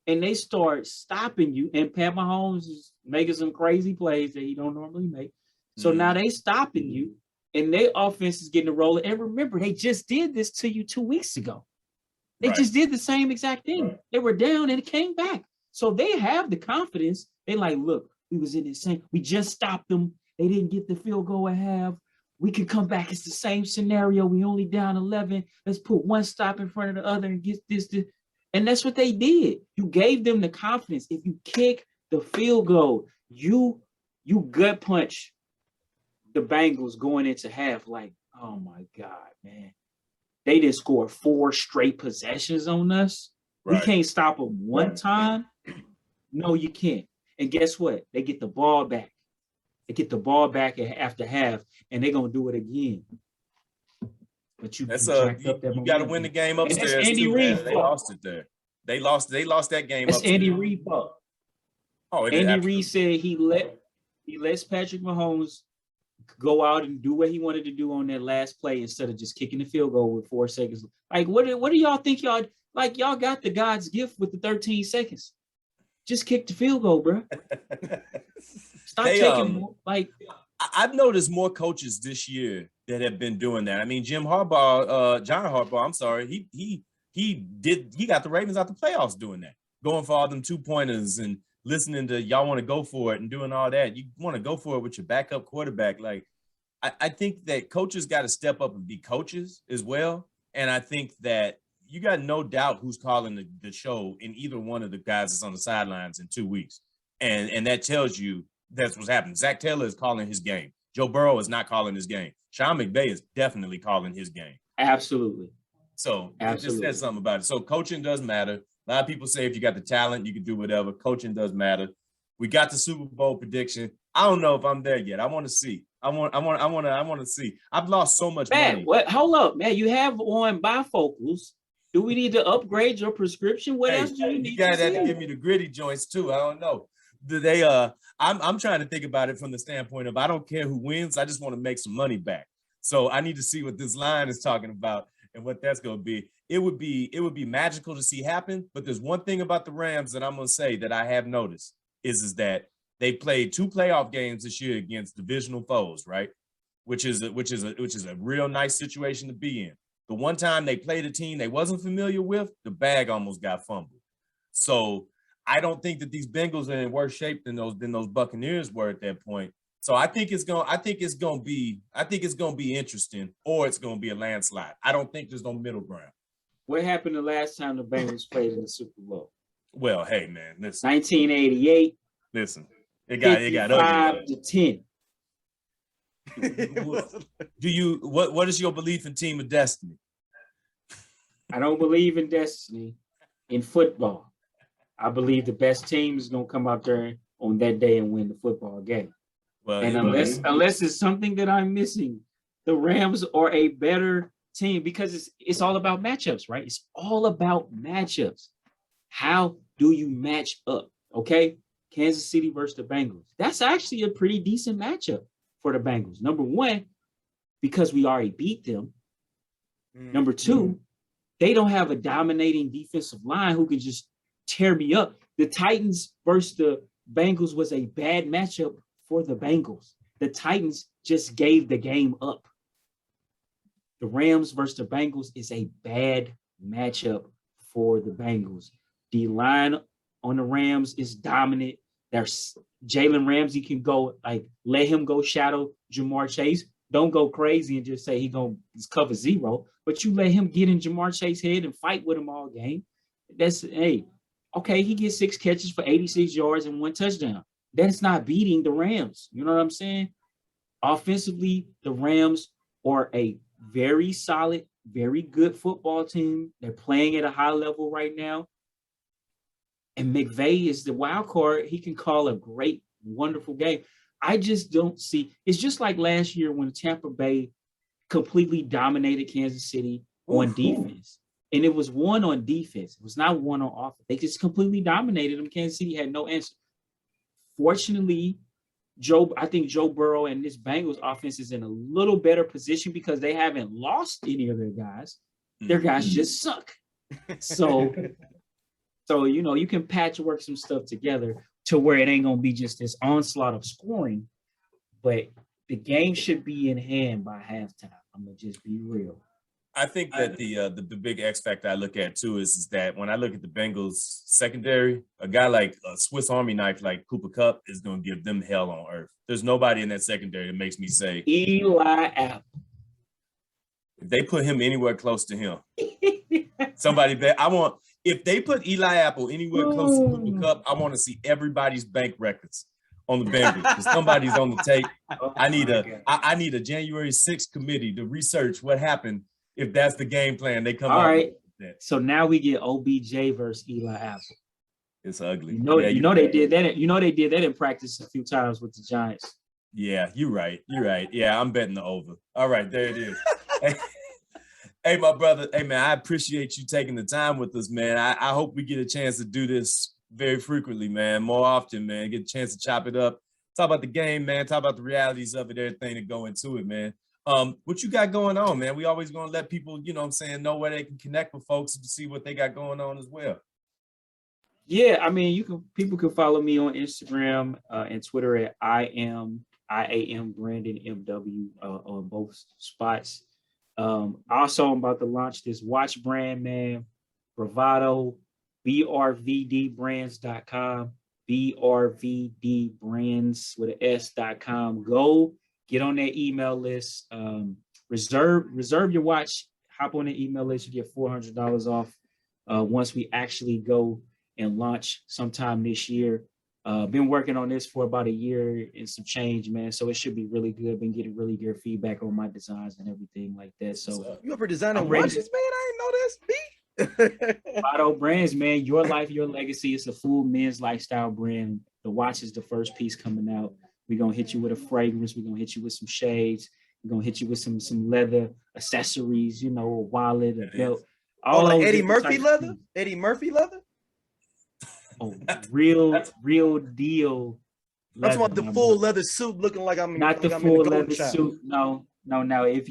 Speaker 5: and they start stopping you. And Pat Mahomes is making some crazy plays that he don't normally make. So now they stopping you, and their offense is getting a roll. And remember, they just did this to you 2 weeks ago. They just did the same exact thing. Right. They were down and it came back. So they have the confidence. They like, look, we was in the same. We just stopped them. They didn't get the field goal at half. We can come back. It's the same scenario. We only down 11. Let's put one stop in front of the other and get this. And that's what they did. You gave them the confidence. If you kick the field goal, you gut punch the Bengals going into half like, oh my God, man. they didn't score 4 straight possessions on us.
Speaker 3: Right.
Speaker 5: We can't stop them one time. No, you can't. And guess what? They get the ball back. They get the ball back after half, and they're gonna do it again. But you got
Speaker 3: to win the game upstairs too, man. They lost it there. They lost that game upstairs.
Speaker 5: Andy Reid fault.
Speaker 3: Oh,
Speaker 5: Andy Reid said he lets Patrick Mahomes go out and do what he wanted to do on that last play instead of just kicking the field goal with 4 seconds. Like, what do y'all think y'all got the God's gift with the 13 seconds? Just kick the field goal, bro. Stop taking
Speaker 3: I've noticed more coaches this year that have been doing that. I mean, John Harbaugh, I'm sorry, he got the Ravens out the playoffs doing that, going for all them 2-pointers and listening to y'all want to go for it and doing all that. You want to go for it with your backup quarterback. Like, I think that coaches got to step up and be coaches as well. And I think that you got no doubt who's calling the show in either one of the guys that's on the sidelines in 2 weeks. And that tells you that's what's happening. Zach Taylor is calling his game. Joe Burrow is not calling his game. Sean McVay is definitely calling his game.
Speaker 5: Absolutely.
Speaker 3: So it just says something about it. So coaching does matter. A lot of people say if you got the talent, you can do whatever. Coaching does matter. We got the Super Bowl prediction. I don't know if I'm there yet. I want to see. I want to see. I've lost so much money.
Speaker 5: What? Hold up, man. You have on bifocals. Do we need to upgrade your prescription? What else do you need?
Speaker 3: You gotta have to give me the gritty joints too. I don't know. I'm trying to think about it from the standpoint of I don't care who wins. I just want to make some money back. So I need to see what this line is talking about and what that's going to be. It would be magical to see happen. But there's one thing about the Rams that I'm going to say that I have noticed is that they played 2 playoff games this year against divisional foes, right? Which is a real nice situation to be in. The one time they played a team they wasn't familiar with, the bag almost got fumbled. So I don't think that these Bengals are in worse shape than those Buccaneers were at that point. So I think it's gonna be interesting, or it's gonna be a landslide. I don't think there's no middle ground.
Speaker 5: What happened the last time the Bengals played in the Super Bowl?
Speaker 3: Well, hey man, listen.
Speaker 5: 1988.
Speaker 3: Listen, it got ugly.
Speaker 5: 5-10.
Speaker 3: What is your belief in Team of Destiny?
Speaker 5: I don't believe in destiny in football. I believe the best team is gonna come out there on that day and win the football game. Well, and unless it's something that I'm missing, the Rams are a better team because it's all about matchups, right? It's all about matchups. How do you match up? Okay, Kansas City versus the Bengals. That's actually a pretty decent matchup for the Bengals. Number one, because we already beat them. Number two, they don't have a dominating defensive line who can just tear me up. The Titans versus the Bengals was a bad matchup for the Bengals. The Titans just gave the game up. The Rams versus the Bengals is a bad matchup for the Bengals. The line on the Rams is dominant. There's Jalen Ramsey can go, let him go shadow Jamar Chase. Don't go crazy and just say he's going to cover 0, but you let him get in Jamar Chase's head and fight with him all game. Okay, he gets 6 catches for 86 yards and 1 touchdown. That's not beating the Rams. You know what I'm saying? Offensively, the Rams are a very solid, very good football team. They're playing at a high level right now. And McVay is the wild card. He can call a great, wonderful game. I just don't see. It's just like last year when Tampa Bay completely dominated Kansas City on defense. And it was one on defense. It was not one on offense. They just completely dominated them. Kansas City had no answer. Fortunately, I think Joe Burrow and this Bengals offense is in a little better position because they haven't lost any of their guys. Their guys just suck. So you can patchwork some stuff together to where it ain't gonna be just this onslaught of scoring, but the game should be in hand by halftime. I'm gonna just be real.
Speaker 3: I think that the big X factor I look at too is that when I look at the Bengals secondary, a guy like a Swiss Army knife like Cooper Kupp is going to give them hell on earth. There's nobody in that secondary that makes me say
Speaker 5: Eli Apple.
Speaker 3: If they put him anywhere close to him, somebody that if they put Eli Apple anywhere close to Cooper Kupp, I want to see everybody's bank records on the Bengals because somebody's on the tape. I need a January 6th committee to research what happened if that's the game plan they come
Speaker 5: all
Speaker 3: up
Speaker 5: right.
Speaker 3: with.
Speaker 5: So now we get OBJ versus Eli Apple.
Speaker 3: It's ugly.
Speaker 5: You know they did that. You know they did that in practice a few times with the Giants.
Speaker 3: Yeah, you're right. You're right. Yeah, I'm betting the over. All right, there it is. Hey, my brother. Hey, man, I appreciate you taking the time with us, man. I hope we get a chance to do this very frequently, man, more often, man. Get a chance to chop it up, talk about the game, man, talk about the realities of it, everything that go into it, man. What you got going on, man? We always gonna let people, you know what I'm saying, know where they can connect with folks to see what they got going on as well.
Speaker 5: Yeah, I mean, people can follow me on Instagram and Twitter at I am Brandon MW on both spots. Also, I'm about to launch this watch brand, man, Bravado, brvdbrands.com, brvdbrands with an s.com. Go get on that email list. Reserve your watch. Hop on the email list. You get $400 off once we actually go and launch sometime this year. Been working on this for about a year and some change, man. So it should be really good. Been getting really good feedback on my designs and everything like that. So
Speaker 4: you ever designing watches, man? I didn't know this.
Speaker 5: Bravado Brands, man. Your life, your legacy. It's a full men's lifestyle brand. The watch is the first piece coming out. We're gonna hit you with a fragrance. We're gonna hit you with some shades. We're gonna hit you with some leather accessories. You know, a wallet, a belt.
Speaker 4: All like Eddie Murphy leather. Eddie Murphy leather.
Speaker 5: Oh, real deal.
Speaker 4: I'm talking about the full leather suit, looking like I'm
Speaker 5: not the full leather suit. No. If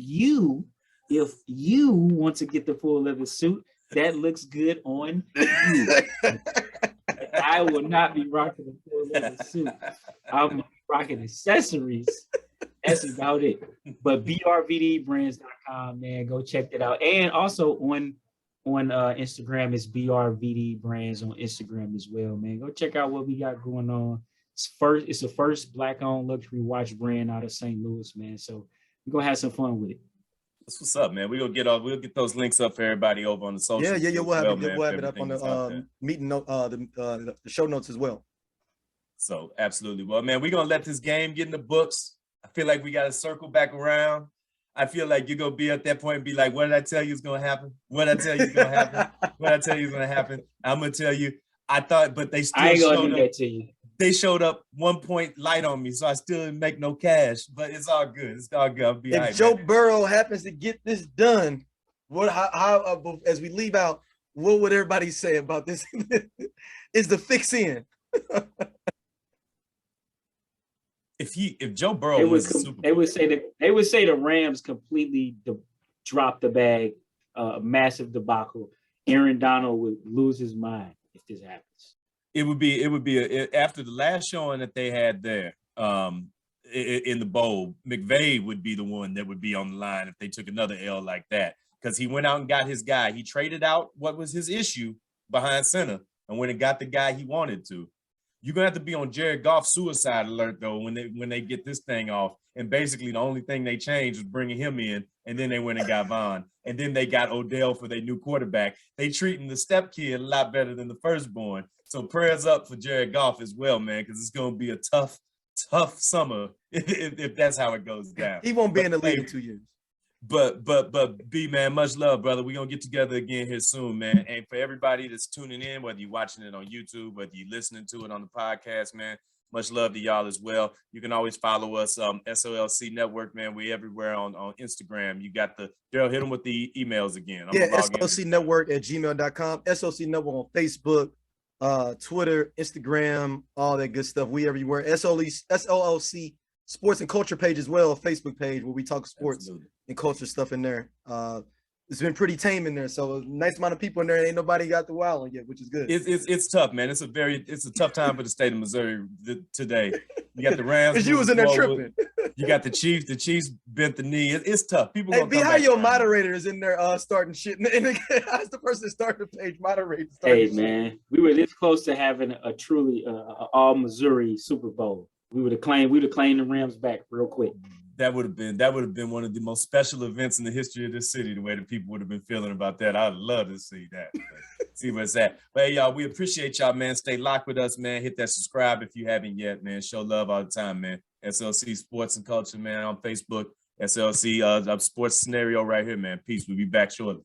Speaker 5: you want to get the full leather suit, that looks good on you. I will not be rocking the full leather suit. I'm rocking accessories. That's about it. But brvdbrands.com, man, go check that out. And also on Instagram, it's BRVD Brands on Instagram as well, man. Go check out what we got going on. It's the first Black-owned luxury watch brand out of St. Louis, man. So we're gonna have some fun with it.
Speaker 3: That's what's up, man. We'll get those links up for everybody over on the social.
Speaker 4: Yeah. We'll have it up on the meeting note, the show notes as well.
Speaker 3: So absolutely. Well, man, we're gonna let this game get in the books. I feel like we gotta circle back around. I feel like you're going to be at that point and be like, what did I tell you is going to happen? What did I tell you is going to happen? What did I tell you is going to happen? I'm going to tell you, I thought, but they still showed up. To you. They showed up 1 point light on me, so I still didn't make no cash, but it's all good. It's all good. I'll be all right,
Speaker 4: Joe Burrow happens to get this done, how as we leave out, what would everybody say about this? Is the fix in?
Speaker 3: If Joe Burrow was Super Bowl,
Speaker 5: they would say the Rams completely dropped the bag, massive debacle. Aaron Donald would lose his mind if this happens.
Speaker 3: It would be after the last showing that they had there in the bowl. McVay would be the one that would be on the line if they took another L like that, because he went out and got his guy. He traded out what was his issue behind center and went and got the guy he wanted to. You're gonna have to be on Jared Goff's suicide alert though when they get this thing off. And basically the only thing they changed was bringing him in, and then they went and got Vaughn, and then they got Odell for their new quarterback. They treating the step kid a lot better than the firstborn. So prayers up for Jared Goff as well, man, because it's gonna be a tough summer if that's how it goes down.
Speaker 4: He won't be in the league in 2 years.
Speaker 3: But B, man, much love, brother. We're gonna get together again here soon, man. And for everybody that's tuning in, whether you're watching it on YouTube, whether you're listening to it on the podcast, man, much love to y'all as well. You can always follow us, SOLC Network, man. We're everywhere on Instagram. You got Daryl, hit them with the emails again.
Speaker 4: SOLC Network at gmail.com, SOLC Network on Facebook, Twitter, Instagram, all that good stuff. We everywhere. SOLC Sports and Culture page as well, a Facebook page where we talk sports and culture stuff in there. It's been pretty tame in there, so a nice amount of people in there. Ain't nobody got the wild on yet, which is good.
Speaker 3: It's tough, man. It's a tough time for the state of Missouri today. You got the Rams.
Speaker 4: Because you was in there tripping.
Speaker 3: You got the Chiefs. The Chiefs bent the knee. It's tough. People.
Speaker 4: Hey, B, how your moderator is in there starting shit? How's the person that started the page moderate?
Speaker 5: Hey, man, we were this close to having a truly all Missouri Super Bowl. We would have claimed the Rams back real quick. That would have been one of the most special events in the history of this city, the way the people would have been feeling about that. I'd love to see that. See what's at. But hey, y'all, we appreciate y'all, man. Stay locked with us, man. Hit that subscribe if you haven't yet, man. Show love all the time, man. SLC Sports and Culture, man, on Facebook,
Speaker 3: SLC sports scenario right here, man. Peace. We'll be back shortly.